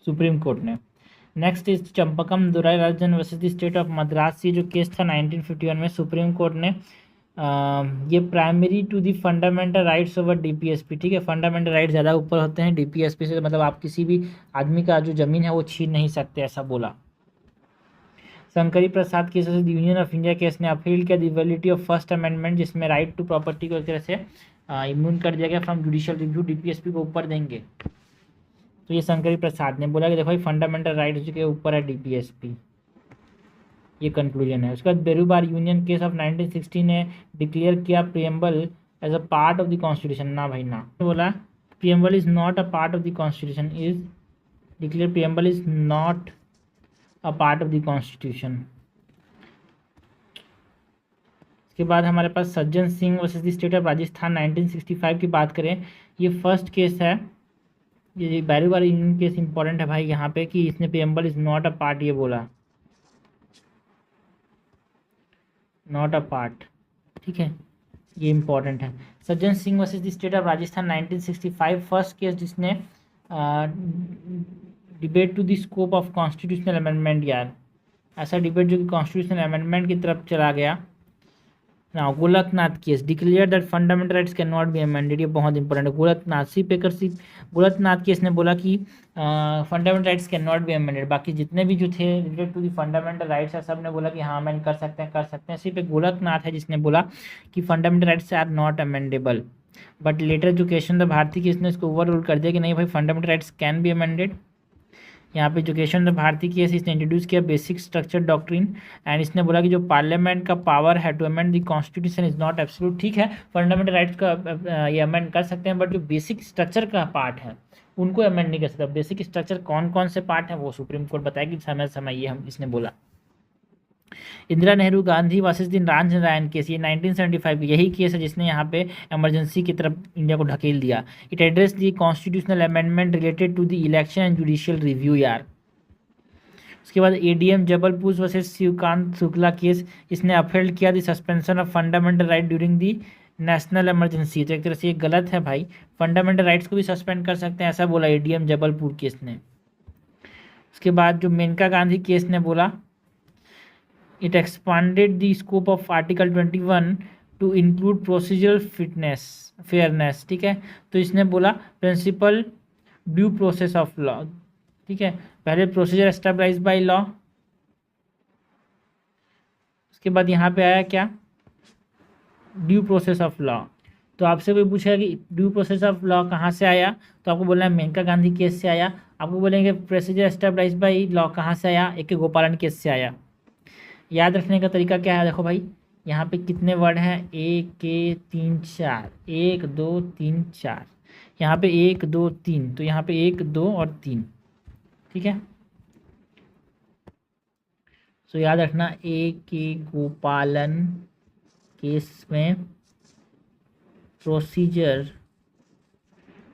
A: सुप्रीम कोर्ट ने। Next is Champakam Durai Rajan versus the state of Madras, ये जो केस था 1951 में, सुप्रीम कोर्ट ने ये primary to the fundamental rights over DPSP, ठीक है। फंडामेंटल राइट ज़्यादा ऊपर होते हैं DPSP से, मतलब आप किसी भी आदमी का जो ज़मीन है वो छीन नहीं सकते, ऐसा बोला। शंकरी प्रसाद केस से यूनियन ऑफ इंडिया केस ने अपील किया the validity of first amendment, जिसमें राइट टू प्रॉपर्टी को एक तरह से इम्यून कर दिया गया फ्रॉम जुडिशियल रिव्यू, DPSP को ऊपर देंगे। तो ये शंकरी प्रसाद ने बोला कि देखो भाई फंडामेंटल राइट्स के ऊपर है DPSP, ये कंक्लूजन है। उसके बाद बेरूबार यूनियन केस ऑफ 1960 ने डिक्लेयर किया preamble as a part of the constitution, ना भाई ना, बोला preamble is not a part of the constitution, is declare preamble is not a part of the constitution. इसके बाद हमारे पास Sajjan Singh versus the state of Rajasthan 1965 की बात करें, ये फर्स्ट केस है। ये बैरूबार यूनियन केस इंपॉर्टेंट है भाई यहाँ पे कि इसने preamble is not a part ये बोला, नॉट अ पार्ट, ठीक है। ये इंपॉर्टेंट है। Sajjan Singh versus the state of Rajasthan 1965 first case जिसने debate to the scope of constitutional amendment यार, ऐसा डिबेट जो कि कॉन्स्टिट्यूशनल अमेंडमेंट की तरफ चला गया, now Golaknath case declare that fundamental rights can not be amended, ये बहुत इंपॉर्टेंट है। गोलकनाथ सी पेकर सी गोलकनाथ केस ने बोला कि fundamental rights can not be amended. बाकी जितने भी जो थे related to the fundamental rights है सब ने बोला कि हाँ अमेंड कर सकते हैं, कर सकते हैं। सिर्फ एक गोलकनाथ है जिसने बोला कि fundamental rights are not amendable. But later एजुकेशन द भारती केस ने इसको ओवर रूल कर दिया कि नहीं भाई fundamental rights can be amended. यहाँ पे एजुकेशन द भारती केस इसने इंट्रोड्यूस किया बेसिक स्ट्रक्चर डॉक्ट्रिन एंड इसने बोला कि जो पार्लियामेंट का पावर है to amend the constitution is not absolute. ठीक है, फंडामेंटल राइट्स का ये अमेंड कर सकते हैं, बट जो बेसिक स्ट्रक्चर का पार्ट है उनको अमेंड नहीं कर सकता। बेसिक स्ट्रक्चर कौन कौन से पार्ट हैं वो सुप्रीम कोर्ट बताएगी समय समय, ये हम इसने बोला। Indira Nehru Gandhi versus the Raj Narayan case, ये 1975 यही केस है जिसने यहाँ पे इमरजेंसी की तरफ इंडिया को ढकेल दिया। It address the constitutional amendment related to the election and judicial review यार। उसके बाद ADM Jabalpur versus Shivkant Shukla case, इसने अपहेल्ड किया the suspension of fundamental right during the national emergency. तो एक तरह से ये गलत है भाई, फंडामेंटल राइट्स को भी सस्पेंड कर सकते हैं ऐसा बोला एडीएम जबलपुर केस ने। उसके बाद जो मेनका गांधी केस ने बोला it expanded the scope of article 21 to include procedural fitness fairness. ठीक है, तो इसने बोला principle due process of law. ठीक है, पहले प्रोसीजर एस्टेब्लिश बाय लॉ, उसके बाद यहाँ पे आया क्या ड्यू प्रोसेस ऑफ लॉ। तो आपसे कोई पूछेगा कि ड्यू प्रोसेस ऑफ लॉ कहाँ से आया, तो आपको बोलना है मेनका गांधी केस से आया। आपको बोलेंगे प्रोसीजर एस्टेब्लिश बाय लॉ कहाँ से आया, ए के गोपालन केस से आया। याद रखने का तरीका क्या है, देखो भाई यहाँ पे कितने वर्ड हैं, 1 के 3 4, 1 2 3 4, यहाँ पे 1 2 3, तो यहाँ पे 1 2 और 3। ठीक है, तो याद रखना ए के गोपालन केस में प्रोसीजर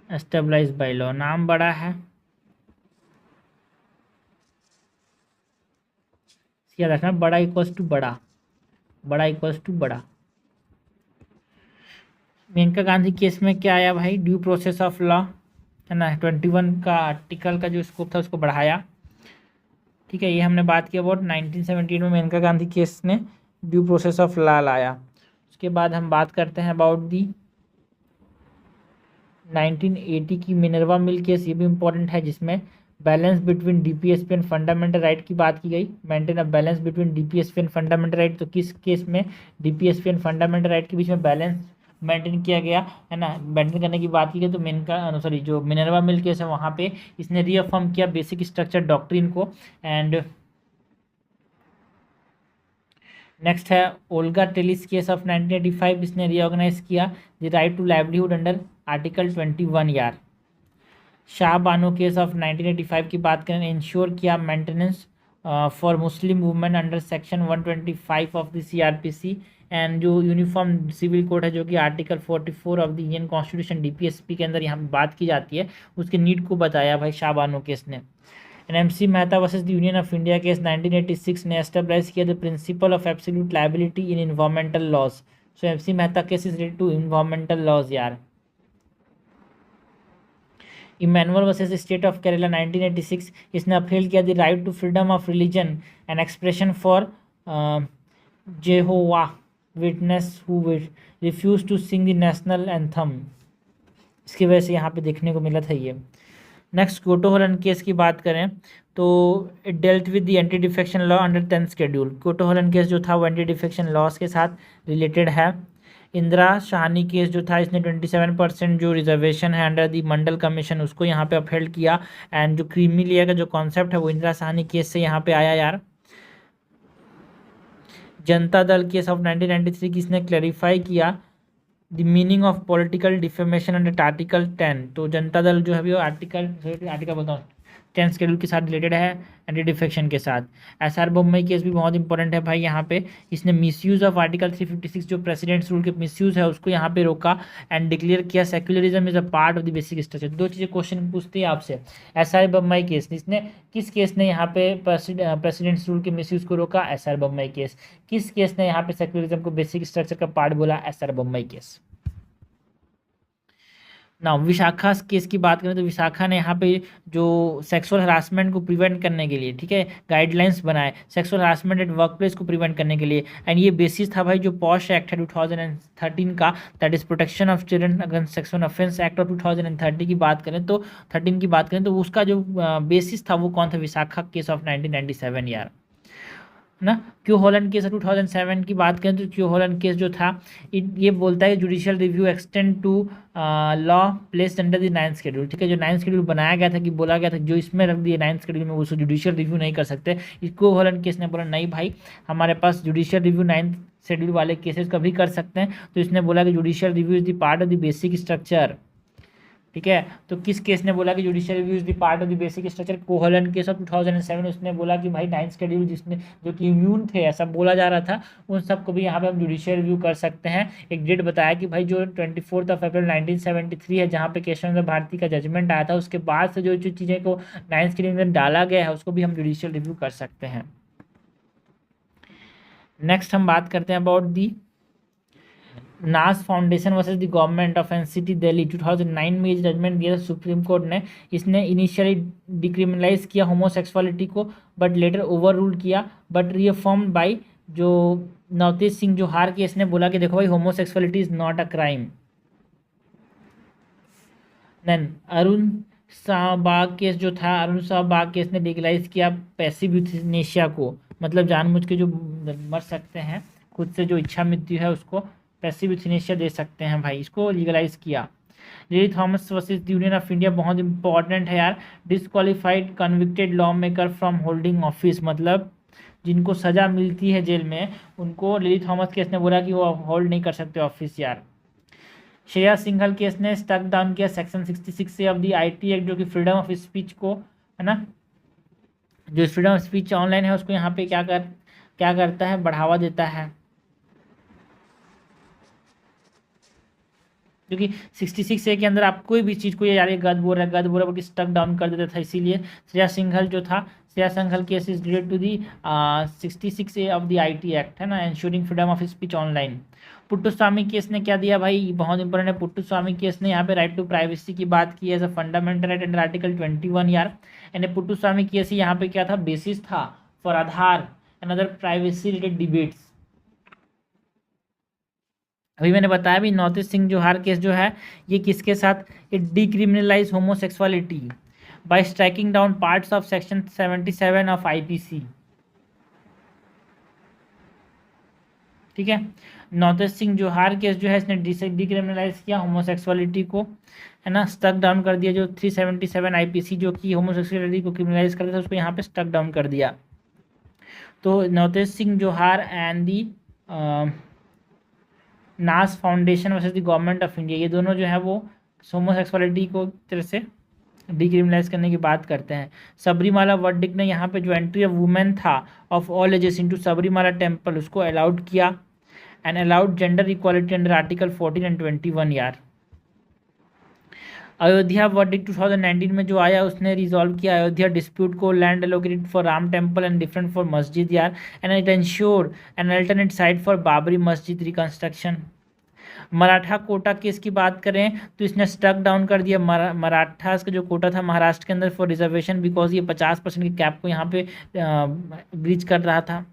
A: एस्टेब्लिश बाय लॉ, नाम बड़ा है, याद रखना बड़ा इक्वल्स टू बड़ा, बड़ा इक्वल्स टू बड़ा। मेनका गांधी केस में क्या आया भाई, ड्यू प्रोसेस ऑफ लॉ है ना, 21 का आर्टिकल का जो स्कोप था उसको बढ़ाया। ठीक है, ये हमने बात की अबाउट 1978 में मेनका गांधी केस ने ड्यू प्रोसेस ऑफ लॉ लाया। उसके बाद हम बात करते हैं अबाउट दी 1980 की मिनर्वा मिल केस, ये भी इम्पोर्टेंट है जिसमें balance between DPSP and fundamental right की बात की गई। Maintain a balance between DPSP and fundamental right, तो किस केस में डीपीएसपी एंड फंडामेंटल राइट के बीच में बैलेंस मेंटेन किया गया है ना, मेंटेन करने की बात की गई। तो मेनका सॉरी जो मिनर्वा मिल केस है वहाँ पे इसने रीअफर्म किया बेसिक स्ट्रक्चर डॉक्ट्रिन को। एंड नेक्स्ट है ओल्गा टेलिस केस ऑफ 1985, इसने रीऑर्गेनाइज किया the right to livelihood under article 21 यार। शाह बानो केस ऑफ 1985 की बात करें, इंश्योर किया maintenance for Muslim women under section 125 of the CrPC. And जो यूनिफॉर्म सिविल कोड है जो कि article 44 of the Indian constitution DPSP के अंदर यहाँ पे बात की जाती है, उसके नीड को बताया भाई शाह बानो केस ने। NMC Mehta versus the union of India case 1986 ने एस्टेब्लिश किया the principle of absolute liability in environmental laws. So MC Mehta case is related to environmental laws यार। Emmanuel versus state of Kerala 1986, इसने अपील किया the right to freedom of religion and expression for Jehovah witness who refuse to sing the national anthem. इसकी वजह से यहाँ पे देखने को मिला था ये। नेक्स्ट कोटो हलन केस की बात करें तो it dealt with the anti defection law under 10th schedule. कोटो हलन केस जो था वो एंटी डिफेक्शन लॉस के साथ रिलेटेड है। इंदिरा शाहानी केस जो था इसने 27% जो रिजर्वेशन है अंडर दी मंडल कमीशन उसको यहाँ पे अपहेल्ड किया। एंड जो क्रीमी लेयर का जो कॉन्सेप्ट है वो इंदिरा शाहानी केस से यहाँ पे आया यार। जनता दल केस ऑफ 1993 की इसने क्लैरिफाई किया the meaning of political defamation under article 10। तो जनता दल जो है वो आर्टिकल बोलता हूँ 10th शेड्यूल के साथ रिलेटेड है एंटी डिफेक्शन के साथ। एसआर बोम्मई केस भी बहुत इंपॉर्टेंट है भाई, यहाँ पे इसने मिसयूज ऑफ आर्टिकल 356 जो प्रेसिडेंट्स रूल के मिसयूज है उसको यहाँ पे रोका एंड डिक्लेयर किया secularism is a part of the basic structure. दो चीज़ें क्वेश्चन पूछती है आपसे, एसआर बोम्मई केस इसने किस केस ने यहाँ पे प्रेसिडेंट्स रूल के मिसयूज को रोका, एसआर बोम्मई केस। किस केस ने यहाँ पे सेक्युलरिज्म को बेसिक स्ट्रक्चर का पार्ट बोला, एसआर बोम्मई केस। ना विशाखा केस की बात करें तो विशाखा ने यहाँ पे जो सेक्सुअल हरासमेंट को प्रिवेंट करने के लिए, ठीक है, गाइडलाइंस बनाए sexual harassment at work place को प्रिवेंट करने के लिए। एंड ये बेसिस था भाई जो पॉश एक्ट है 2013 का, that is protection of children against sexual offence act of 2030 की बात करें तो 13 की बात करें तो उसका जो बेसिस था वो कौन था, विशाखा केस ऑफ 1997 यार, ना। क्यू हॉलैंड केस 2007 की बात करें तो क्यू हॉलैंड केस जो था ये बोलता है judicial review extend to law placed under the 9th schedule, ठीक है, जो 9th शेड्यूल बनाया गया था कि बोला गया था जो इसमें रख दिए 9th शेड्यूल में उसको जुडिशियल रिव्यू नहीं कर सकते। क्यू हॉलैंड केस ने बोला नहीं भाई, हमारे पास जुडिशियल रिव्यू 9th शेड्यूल वाले केसेस कभी कर सकते हैं। तो इसने बोला कि judicial review is the part of the basic structure, ठीक है। तो किस केस ने बोला कि judicial review is the part of the basic structure, Coelho case of 2007। उसने बोला कि भाई 9th शेड्यूल जिसने जो कि इम्यून थे ऐसा बोला जा रहा था उन सबको भी यहाँ पे हम जुडिशियल रिव्यू कर सकते हैं। एक डेट बताया कि भाई जो 24 अप्रैल 1973 है जहाँ पे केशव भारती का जजमेंट आया था, उसके बाद से जो जो चीज़ें को 9th शेड्यूल में डाला गया है उसको भी हम जुडिशियल रिव्यू कर सकते हैं। नेक्स्ट हम बात करते हैं अबाउट दी नास foundation versus the government of NCT Delhi. 2009 में ये जजमेंट दिया था सुप्रीम कोर्ट ने। इसने इनिशियली डिक्रिमिनलाइज किया होमोसेक्सुअलिटी को बट लेटर ओवर रूल किया, बट रीअफर्म्ड बाय जो नवतेज सिंह जोहार केस ने बोला कि देखो भाई homosexuality is not a crime. Then Arun Shanbaug case जो था, अरुण शाहबाग केस ने लीगलाइज किया पैसिव यूथनेशिया को, मतलब जानबूझ के जो मर सकते हैं खुद से जो इच्छा मृत्यु है उसको पैसिव यूथनेशिया दे सकते हैं भाई, इसको लीगलाइज किया। Lily Thomas versus union of India बहुत इंपॉर्टेंट है यार। Disqualified convicted law maker from holding office, मतलब जिनको सजा मिलती है जेल में उनको लिली थॉमस केस ने बोला कि वो होल्ड नहीं कर सकते ऑफिस यार। श्रेया सिंघल केस ने स्टक डाउन किया सेक्शन 66 से ऑफ दी आईटी एक्ट, जो कि फ्रीडम ऑफ स्पीच को, है ना, जो फ्रीडम ऑफ स्पीच ऑनलाइन है उसको यहाँ पे क्या करता है, बढ़ावा देता है। क्योंकि 66 ए के अंदर आप कोई भी चीज़ को ये यार ये गद बोल रहा है कि स्टक डाउन कर देता था, इसीलिए श्रेया सिंघल जो था, Shreya Singhal case is related to the 66 A of the IT act, है ना, ensuring freedom of speech online. Puttaswamy case ने क्या दिया भाई, बहुत इंपॉर्टेंट है। पुट्टुस्वामी केस ने यहाँ पे राइट टू प्राइवेसी की बात की as a fundamental right under article 21 यार। एंड पुट्टुस्वामी केस यहाँ पे क्या था, बेसिस था for Aadhaar and other privacy related debates. अभी मैंने बताया भी नवतेज सिंह जोहार केस जो है ये किसके साथ, it decriminalise homosexuality bye striking down parts of section 77 of IPC, ठीक है। नवतेज सिंह जोहार केस जो है इसने डिक्रिमिनलाइज किया होमोसेक्सुअलिटी को, है ना, स्टक डाउन कर दिया। जो 377 आईपीसी जो कि होमोसेक्सुअलिटी को क्रिमिनलाइज करता था उसको यहाँ पे स्टक डाउन कर दिया। तो नवतेज सिंह जोहार एंड दी नास foundation versus the government of India, ये दोनों जो है वो होमोसेक्सुअलिटी को तरह से डिक्रिमिनलाइज करने की बात करते हैं। सबरीमाला वर्डिक्ट ने यहाँ पे जो एंट्री ऑफ वुमेन था of all ages into Sabarimala temple उसको अलाउड किया and allowed gender equality under article 14 and 21 यार। अयोध्या वर्डिक्ट 2019 में जो आया उसने रिजॉल्व किया अयोध्या डिस्प्यूट को, land allocated for Ram temple and different for मस्जिद यार, and it ensured an alternate site for Babri मस्जिद रिकंस्ट्रक्शन। मराठा कोटा केस की बात करें तो इसने स्टक डाउन कर दिया मराठास का जो कोटा था महाराष्ट्र के अंदर फॉर रिजर्वेशन, बिकॉज ये 50% की कैप को यहाँ पे ब्रीच कर रहा था।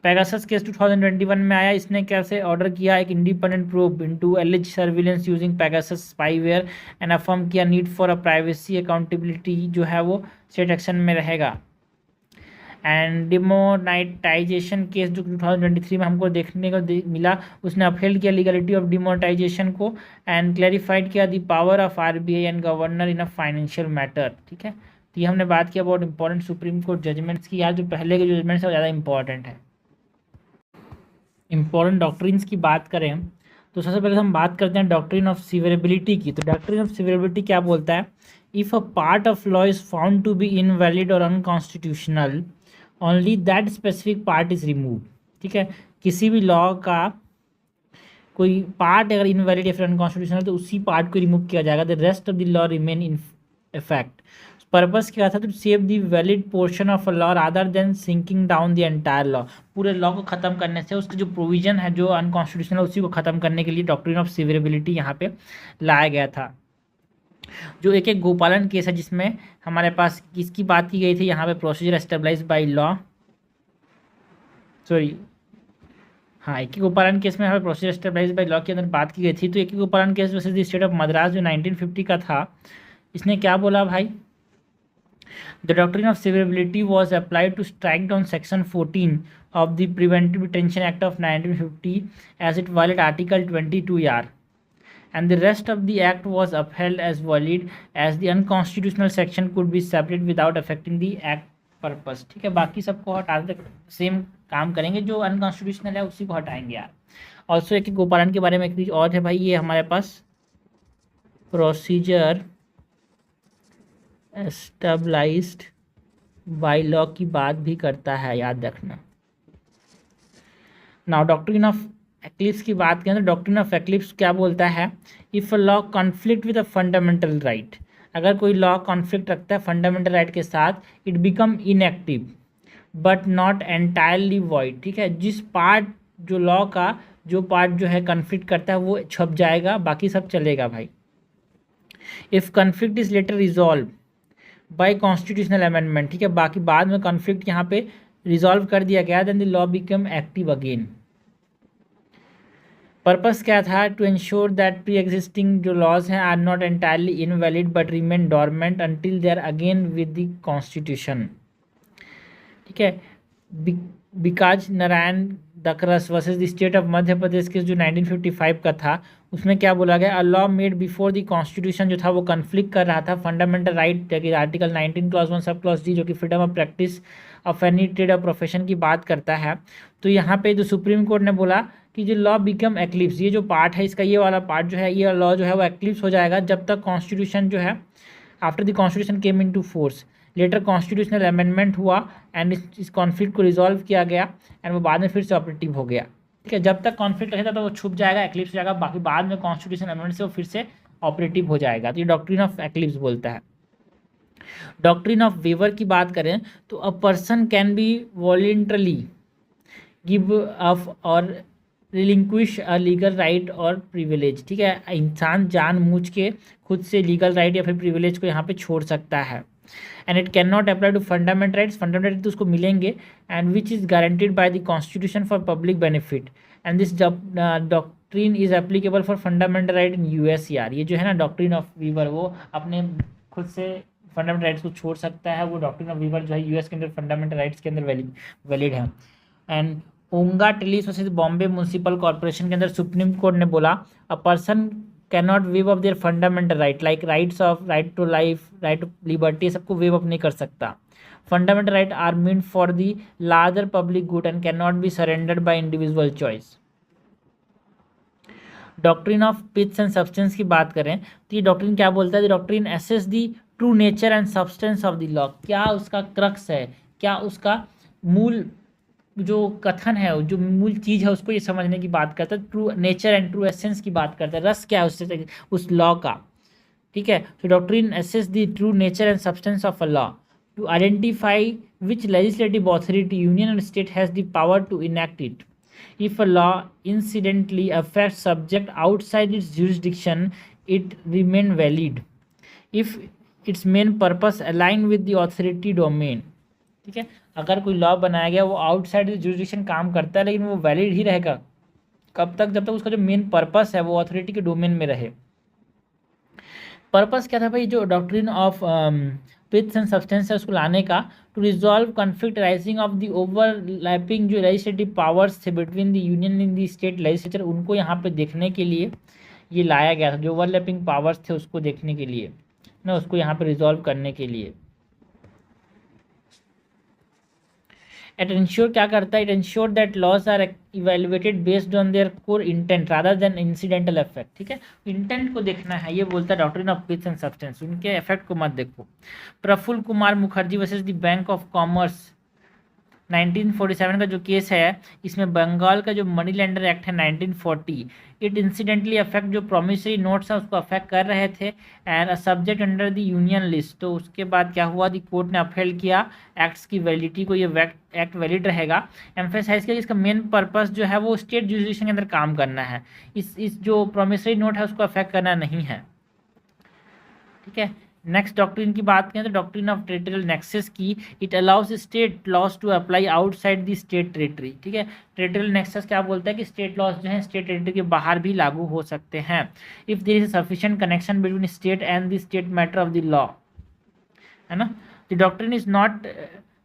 A: पेगासस केस 2021 में आया, इसने कैसे ऑर्डर किया एक independent probe into alleged surveillance using Pegasus spyware and affirm किया need for a privacy accountability जो है वो स्टेट एक्शन में रहेगा। एंड डिमोनेटाइजेशन केस जो 2023 में हमको देखने को मिला, उसने अपहेल्ड किया लीगलिटी ऑफ डिमोनेटाइजेशन को एंड क्लैरिफाइड किया the power of RBI and governor in a financial matter, ठीक है। तो ये हमने बात किया about important supreme court judgments की। यार जो पहले के जजमेंट्स है वो ज़्यादा इंपॉर्टेंट है। इंपॉर्टेंट डॉक्ट्रिन्स की बात करें तो सबसे पहले हम बात करते हैं डॉक्ट्रिन ऑफ सिवियरेबिलिटी की। तो डॉक्ट्रिन ऑफ सिवियरेबिलिटी क्या बोलता है, if a part of law is found to be invalid और unconstitutional only that specific part is remove, ठीक है। किसी भी लॉ का कोई पार्ट अगर इनवैलिड या फिर अनकॉन्स्टिट्यूशनल तो उसी पार्ट को रिमूव किया जाएगा, the rest of the law remain in effect. Purpose क्या था, तो save the valid portion of a law rather than sinking down the entire law, पूरे लॉ को खत्म करने से उसके जो प्रोविजन है जो अनकॉन्स्टिट्यूशनल उसी को खत्म करने के लिए डॉक्ट्रिन ऑफ सिवियरेबिलिटी यहाँ पे लाया गया था। जो एक एक गोपालन केस है जिसमें हमारे पास किसकी बात की गई थी यहाँ पे, procedure establish by law, sorry हाँ, एक ही गोपालन केस में हमें प्रोसीजर एस्टेब्लिश बाय लॉ के अंदर बात की गई थी। तो एक ही Gopalan case versus the state of Madras जो 1950 का था, इसने क्या बोला भाई, the doctrine of severability was applied to strike down section 14 of the preventive detention act of 1950 as it violate article 22 आर, and the rest of the act was upheld as valid as the unconstitutional section could be separated without affecting the act purpose। ठीक है, बाकी सबको हटा दे, same काम करेंगे, जो unconstitutional है उसी को हटाएंगे यार। ऑल्सो एक गोपालन के बारे में एक चीज और है भाई, ये हमारे पास प्रोसीजर एस्टेब्लिश्ड बाय लॉ की बात भी करता है, याद रखना। नाउ डॉक्ट्रिन ऑफ एक्लिप्स की बात करें तो डॉक्ट्रिन ऑफ एक्लिप्स क्या बोलता है, if a law conflict with a fundamental right, अगर कोई लॉ कॉन्फ्लिक्ट रखता है फंडामेंटल राइट के साथ, it become inactive but not entirely void. ठीक है, जिस पार्ट जो लॉ का जो पार्ट जो है कॉन्फ्लिक्ट करता है वो छप जाएगा, बाकी सब चलेगा भाई। If conflict is later resolve by constitutional amendment, ठीक है, बाकी बाद में कॉन्फ्लिक्ट यहाँ पे रिजॉल्व कर दिया गया, then the law become active again. Purpose क्या था, to ensure that pre existing जो लॉज हैं are not entirely invalid but remain dormant until they are again with the constitution. ठीक है, because Narayan Dhakras versus the state of Madhya Pradesh के जो 1955 का था, उसमें क्या बोला गया, a law made before the constitution जो था वो कन्फ्लिक्ट कर रहा था fundamental right, article 19 clause 1 sub clause D जो कि freedom of practice of any trade और प्रोफेशन की बात करता है। तो यहाँ पे जो सुप्रीम कोर्ट ने बोला कि जो लॉ बिकम एक्लिप्स, ये जो पार्ट है इसका, ये वाला पार्ट जो है, ये लॉ जो है वो एक्लिप्स हो जाएगा जब तक कॉन्स्टिट्यूशन जो है, after the constitution came into force, later constitutional amendment हुआ एंड इस कॉन्फ्लिक्ट को रिजॉल्व किया गया एंड वो बाद में फिर से ऑपरेटिव हो गया। ठीक है, जब तक कॉन्फ्लिक्ट रहेगा तो वो छुप जाएगा, एक्लिप्स हो जाएगा, बाकी बाद में कॉन्स्टिट्यूशन अमेंडमेंट से वो फिर से ऑपरेटिव हो जाएगा। तो ये डॉक्ट्रिन ऑफ एक्लिप्स बोलता है। डॉक्ट्रिन ऑफ वेवर की बात करें तो अ person can be voluntarily give up और रिलिंक्विश अ लीगल राइट और प्रिविलेज। ठीक है, इंसान जानबूझ के खुद से लीगल राइट या फिर प्रिविलेज को यहाँ पे छोड़ सकता है। And it can not apply to fundamental rights, fundamental right तो उसको मिलेंगे, and which is guaranteed by the constitution for public benefit, and this doctrine is applicable for fundamental right in US. यार ये जो है ना डॉक्ट्रिन ऑफ वीवर, वो अपने खुद से फंडामेंटल राइट्स को छोड़ सकता है, वो डॉक्ट्रिन ऑफ वीवर जो है यूएस के अंदर फंडामेंटल राइट्स के अंदर वैलिड है। And Olga Tellis versus Bombay municipal corporation के अंदर सुप्रीम कोर्ट ने बोला a person can not waive of their fundamental right, like rights of right to life, right to liberty, सबको वेव अप नहीं कर सकता। Fundamental right are meant for the larger public good and can not be surrendered by individual choice. Doctrine of piths and substance की बात करें तो ये doctrine क्या बोलता है, doctrine assesses the true nature and substance of the law, क्या उसका क्रक्स है, क्या उसका मूल जो कथन है, जो मूल चीज़ है उसको ये समझने की बात करता है, true nature and true essence की बात करता है, रस क्या है उससे उस लॉ का। ठीक है, तो doctrine assesses the true nature and substance of a law to identify which legislative authority union and state has the power to enact it. If a law incidentally affects subject outside its jurisdiction, it remain valid if its main purpose align with the authority domain। ठीक है, अगर कोई law बनाया गया वो outside the jurisdiction काम करता है लेकिन वो वैलिड ही रहेगा, कब तक, जब तक उसका जो मेन पर्पस है वो अथॉरिटी के डोमेन में रहे। पर्पस क्या था भाई जो doctrine of piths and substance है उसको लाने का, to resolve conflict arising of the overlapping जो लेजिस्लेटिव पावर्स थे between the union in the state legislature, उनको यहाँ पे देखने के लिए ये लाया गया था, जो ओवरलैपिंग पावर्स थे उसको देखने के लिए ना, उसको यहाँ पे रिजॉल्व करने के लिए। इट इंश्योर क्या करता है, it ensure that laws are evaluated based on their core intent rather than incidental effect. ठीक है, इंटेंट को देखना है, ये बोलता है doctrine of piths and substance, उनके इफेक्ट को मत देखो। Prafulla Kumar Mukherjee versus the bank of commerce 1947 का जो केस है, इसमें बंगाल का जो मनी लेंडर एक्ट है 1940, इट इंसिडेंटली अफेक्ट जो प्रोमिसरी नोट्स है उसको अफेक्ट कर रहे थे and a subject under the union list. तो उसके बाद क्या हुआ, द कोर्ट ने अपहेल्ड किया एक्ट्स की वैलिडिटी को, ये एक्ट वैलिड रहेगा। एम्फेसाइज किया इसका मेन पर्पस जो है वो स्टेट जुरिडिक्शन के अंदर काम करना है, इस जो प्रोमिसरी नोट है उसको अफेक्ट करना नहीं है। ठीक है। नेक्स्ट डॉक्ट्रिन की बात करें तो डॉक्ट्रिन ऑफ टेरिटोरियल नेक्सस की, it allows state laws to apply outside the state territory. ठीक है, टेरिटोरियल नेक्सस क्या बोलता है कि स्टेट लॉज जो है स्टेट टेरिटरी के बाहर भी लागू हो सकते हैं if there is sufficient connection between state and the state matter of the law, है ना। The doctrine is not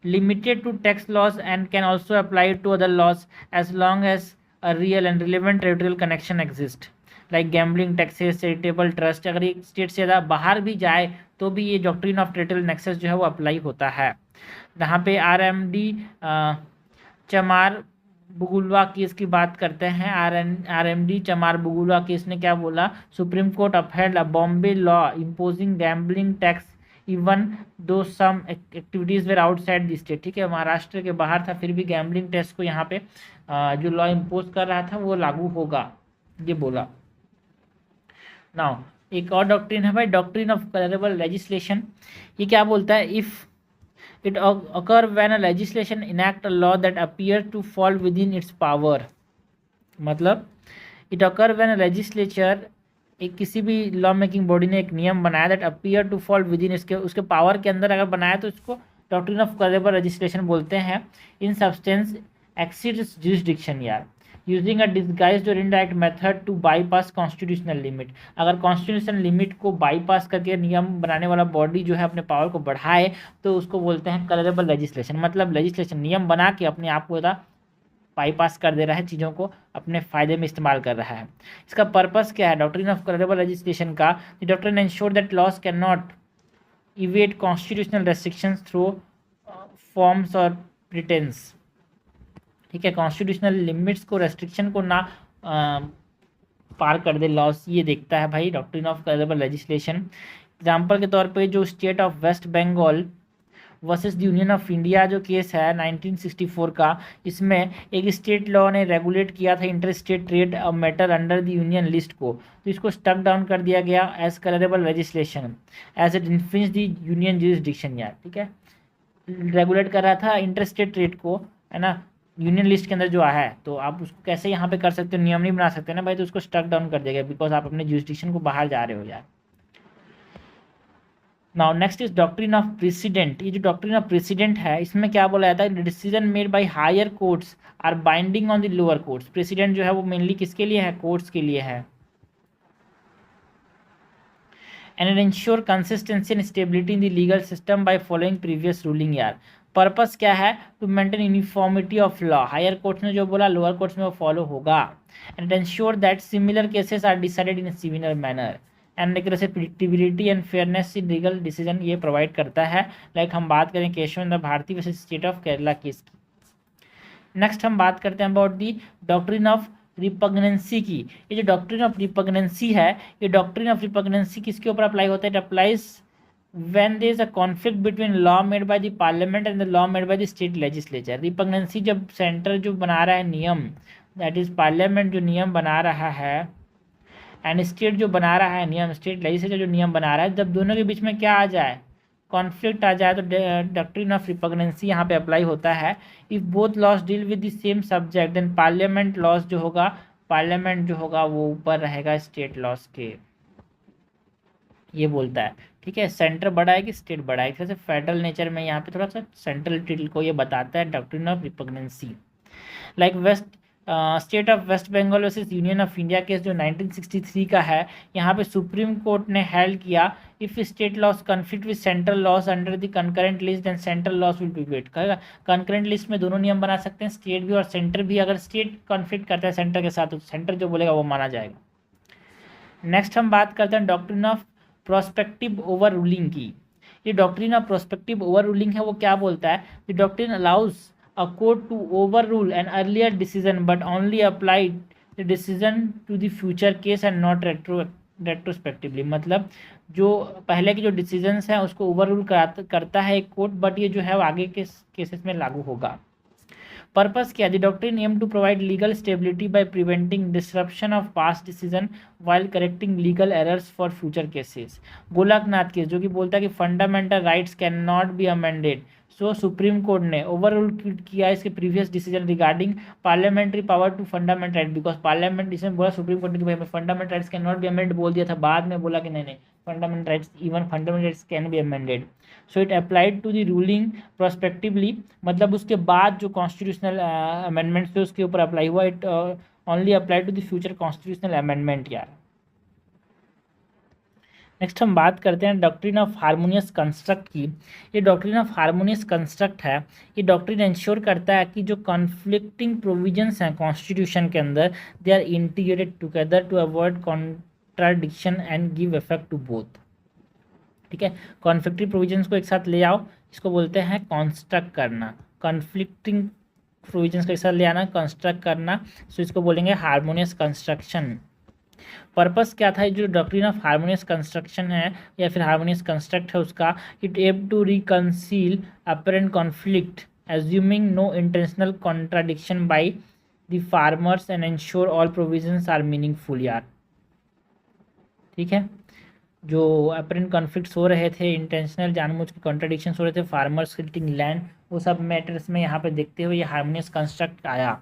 A: limited to tax laws and can also apply to other laws as long as a real and relevant territorial connection exists, like gambling taxes charitable trust. अगर एक state से ज़्यादा बाहर भी जाए तो भी ये डॉक्ट्रिन ऑफ टेरिटोरियल नेक्सस जो है वो अप्लाई होता है। यहाँ पे RMD चमार बुगुलवा केस की बात करते हैं। RMD चमार बुगुलवा केस ने क्या बोला, supreme court upheld a Bombay law imposing gambling tax even though some activities were outside the state. ठीक है, महाराष्ट्र के बाहर था फिर भी गैम्बलिंग टैक्स को यहाँ पे जो लॉ इम्पोज कर रहा था वो लागू होगा, ये बोला। नाउ एक और डॉक्ट्रिन है भाई, डॉक्ट्रिन ऑफ कलरेबल लेजिस्लेशन। ये क्या बोलता है, if it occur when a legislation enact a law that appear to fall within its power. मतलब it occur when a legislature, एक किसी भी लॉ मेकिंग बॉडी ने एक नियम बनाया that appear to fall within, इसके उसके पावर के अंदर अगर बनाया तो इसको डॉक्ट्रिन ऑफ कलरेबल लेजिस्लेशन बोलते हैं। इन सब्सटेंस एक्सीड्स जुरिसडिक्शन यार, using a disguised or indirect method to bypass constitutional limit. अगर कॉन्स्टिट्यूशनल लिमिट को बाईपास करके नियम बनाने वाला बॉडी जो है अपने पावर को बढ़ाए तो उसको बोलते हैं कलरेबल लेजिस्लेशन। मतलब लेजिस्लेशन नियम बना के अपने आप को बाईपास कर दे रहा है, चीज़ों को अपने फ़ायदे में इस्तेमाल कर रहा है। इसका पर्पस क्या है डॉक्ट्रिन ऑफ कलरेबल लेजिस्लेशन का, the doctrine ensure that laws can not evade constitutional restrictions through forms or pretence. ठीक है, कॉन्स्टिट्यूशनल लिमिट्स को, रेस्ट्रिक्शन को ना पार कर दे लॉस, ये देखता है भाई doctrine of colourable legislation. Example के तौर पे जो state of West Bengal versus the union of India जो केस है 1964 का, इसमें एक स्टेट लॉ ने रेगुलेट किया था inter state trade matter under the union list को, तो इसको स्टक डाउन कर दिया गया as colourable legislation as it infringe the union jurisdiction यार। ठीक है, रेगुलेट कर रहा था इंटर स्टेट ट्रेड को, है ना, यूनियन लिस्ट के अंदर जो आया है, तो आप उसको कैसे यहाँ पे कर सकते हो, नियम नहीं बना सकते ना भाई, तो उसको स्टक डाउन कर देगा बिकॉज आप अपने जुरिसडिक्शन को बाहर जा रहे हो यार। Now next is doctrine of president. ये जो डॉक्ट्रिन ऑफ प्रेसिडेंट है इसमें क्या बोला जाता है, decision made by higher courts are binding on the lower courts. Precedent जो है वो मेनली किसके लिए है, कोर्ट्स के लिए है। And it ensure consistency and stability in the legal system by following previous ruling यार। पर्पस क्या है, to maintain uniformity of law. Higher courts ने जो बोला लोअर कोर्ट्स में वो फॉलो होगा। And ensure that similar cases are decided in a similar manner and एक तरह से predictability and fairness in legal decision ये प्रोवाइड करता है। लाइक हम बात करें Kesavananda Bharati versus state of Kerala case की। नेक्स्ट हम बात करते हैं अबाउट दी डॉक्ट्रिन ऑफ रिपग्नेंसी की। ये जो डॉक्ट्रिन ऑफ रिपग्नेंसी है, ये डॉक्ट्रिन ऑफ रिपग्नेंसी किसके ऊपर अप्लाई होता है, it applies when there is a conflict between law made by the parliament and the law made by the state legislature। रिपग्नेंसी जब सेंटर जो बना रहा है नियम, दैट इज पार्लियामेंट जो नियम बना रहा है एंड स्टेट जो बना रहा है नियम, स्टेट लेजिस्लेचर जो नियम बना रहा है, जब दोनों के बीच में क्या आ जाए, कॉन्फ्लिक्ट आ जाए, तो डॉक्ट्रिन ऑफ रिपग्नेंसी यहाँ पे अप्लाई होता है। If both laws deal with the same subject then parliament laws जो होगा, पार्लियामेंट जो होगा वो ऊपर रहेगा स्टेट लॉज के, ये बोलता है। ठीक है, सेंटर बड़ा है कि स्टेट बड़ा है, जैसे फेडरल नेचर में यहाँ पे थोड़ा सा सेंट्रल टिल को ये बताता है doctrine of repugnancy. Like state of West Bengal versus union of India case जो 1963 का है, यहाँ पे सुप्रीम कोर्ट ने हेल्ड किया if state laws conflict with central laws under the concurrent list then central laws will be weight करेगा। Concurrent list में दोनों नियम बना सकते हैं, स्टेट भी और सेंटर भी। अगर स्टेट कॉन्फ्लिक्ट करता है सेंटर के साथ तो सेंटर जो बोलेगा वो माना जाएगा। नेक्स्ट हम बात करते हैं doctrine of prospective overruling की। ये doctrine of prospective overruling है, वो क्या बोलता है, the doctrine allows a court to overrule an earlier decision but only applied the decision to the future case and not retrospectively. मतलब जो पहले के जो डिसीजंस हैं उसको ओवर रूल करता है एक कोर्ट, बट ये जो है वो आगे के केसेस में लागू होगा। पर्पस क्या, the doctrine aim to provide legal stability by preventing disruption of past decision while correcting legal errors for future cases. Golaknath case जो कि बोलता है कि fundamental rights can not be amended so supreme court ने overrule किया इसके previous decision regarding parliamentary power to fundamental right, because parliament इसमें बोला सुप्रीम कोर्ट ने कि भाई fundamental rights can not be amend बोल दिया था, बाद में बोला कि नहीं fundamental rights even fundamental rights can be amended. So it applied to the ruling prospectively, मतलब उसके बाद जो कॉन्स्टिट्यूशनल अमेंडमेंट्स थे उसके ऊपर अप्लाई हुआ। It only apply to the future constitutional amendment यार। नेक्स्ट हम बात करते हैं डॉक्ट्रिन ऑफ हार्मोनियस कंस्ट्रक्ट की। ये डॉक्ट्रिन ऑफ हार्मोनियस कंस्ट्रक्ट है, ये डॉक्ट्रिन इंश्योर करता है कि जो कॉन्फ्लिक्टिंग प्रोविजंस हैं कॉन्स्टिट्यूशन के अंदर, they are integrated together to avoid contradiction and give effect to both. ठीक है, कॉन्फ्लिक्टिंग प्रोविजंस को एक साथ ले आओ, इसको बोलते हैं कॉन्स्ट्रक्ट करना। कॉन्फ्लिक्टिंग प्रोविजंस को एक साथ ले आना, कंस्ट्रक्ट करना, सो इसको बोलेंगे हार्मोनियस कंस्ट्रक्शन। पर्पस क्या था, जो डॉक्ट्रिन ऑफ हार्मोनियस कंस्ट्रक्शन है या फिर हार्मोनियस कंस्ट्रक्ट है उसका, it aim to reconcile apparent conflict assuming no intentional contradiction by the framers and ensure all provisions are meaningful यार। ठीक है, जो अपरेंट कॉन्फ्लिक्ट्स हो रहे थे, इंटेंशनल जानबूझ के कॉन्ट्राडिक्शन हो रहे थे, फार्मर्स स्प्लिटिंग लैंड, वो सब मैटर्स में यहाँ पे देखते हुए ये हार्मोनियस कंस्ट्रक्ट आया।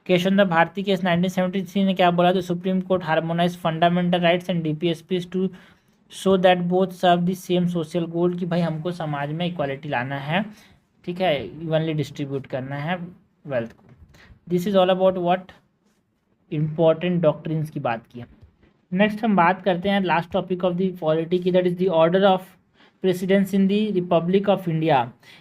A: केशव भारती केस 1973 ने क्या बोला, तो supreme court harmonise fundamental rights and DPSPs to so that both serve the same social goal, कि भाई हमको समाज में इक्वालिटी लाना है, ठीक है, इवनली डिस्ट्रीब्यूट करना है वेल्थ को। This is all about what important doctrines की बात की। नेक्स्ट हम बात करते हैं last topic of the polity की, that is the order of precedence in the republic of India.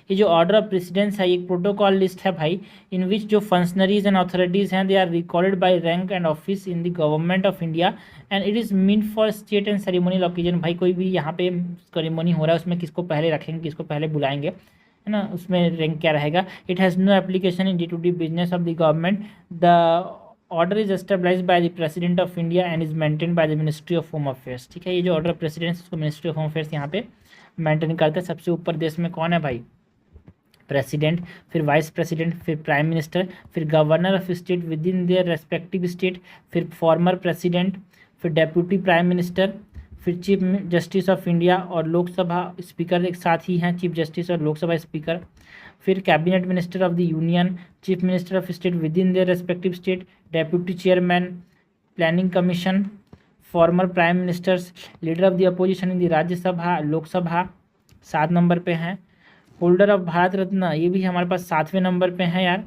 A: ये जो ऑर्डर ऑफ प्रेसिडेंस है, एक प्रोटोकॉल लिस्ट है भाई, इन विच जो फंक्शनरीज एंड अथॉरिटीज हैं they are recorded by rank and office in the government of India and it is mean for state and ceremonial occasion. भाई कोई भी यहाँ पे सेरेमनी हो रहा है उसमें किसको पहले रखेंगे, किसको पहले बुलाएंगे, है ना, उसमें रैंक क्या रहेगा। It has no application in day to day business of the government. The order is established by the president of India and is maintain by the ministry of home affairs. ठीक है, ये जो ऑर्डर ऑफ प्रेसिडेंस उसको ministry of home affairs यहाँ पे maintain करते हैं। सबसे ऊपर देश में कौन है भाई, प्रेसिडेंट, फिर वाइस प्रेसिडेंट, फिर प्राइम मिनिस्टर, फिर governor of state with in their respective state, फिर फॉर्मर प्रेसिडेंट, फिर डेप्यूटी प्राइम मिनिस्टर, फिर चीफ जस्टिस ऑफ इंडिया और लोकसभा स्पीकर एक साथ ही हैं, चीफ जस्टिस और लोकसभा स्पीकर, फिर cabinet minister of the union, chief minister of state with in their respective state, deputy chairman planning commission, former prime ministers, leader of the opposition in the Rajya Sabha Lok Sabha 7 number पे हैं, holder of Bharat Ratna ये भी हमारे पास 7वें number पे हैं यार,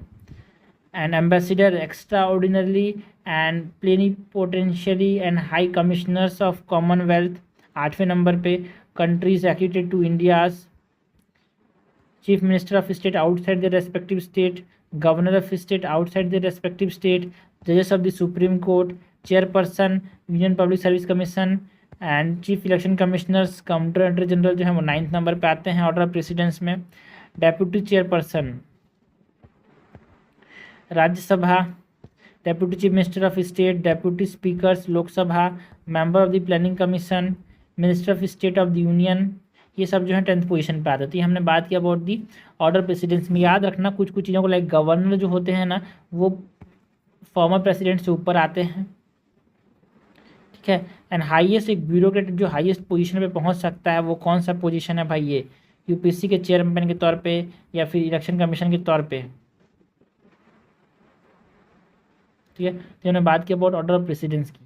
A: and ambassador extraordinary and plenipotentiary and high commissioners of commonwealth 8वें number पे, countries accredited to India's, chief minister of state outside the respective state, governor of state outside the respective state, जजेस of the supreme court, chairperson union public service commission and chief election commissioners, comptroller general जो है वो 9th number पे आते हैं order of precedence में, deputy chairperson Rajya Sabha, deputy chief minister of state, deputy speakers Lok Sabha, member of the planning commission, minister of state of the union, ये सब जो है 10th पोजीशन पे आते हैं। तो ये हमने बात की अबाउट दी ऑर्डर प्रेसिडेंस में। याद रखना कुछ कुछ चीज़ों को, लाइक गवर्नर जो होते हैं ना वो फॉर्मर प्रेसिडेंट से ऊपर आते हैं, ठीक है, एंड हाईएस्ट एक ब्यूरोक्रेट जो हाईएस्ट पोजीशन पे पहुंच सकता है वो कौन सा पोजीशन है भाई, ये यूपीएससी के चेयरमैन के तौर पे या फिर इलेक्शन कमीशन के तौर पे। ठीक है, तो हमने बात की अबाउट ऑर्डर ऑफ प्रेसिडेंस की।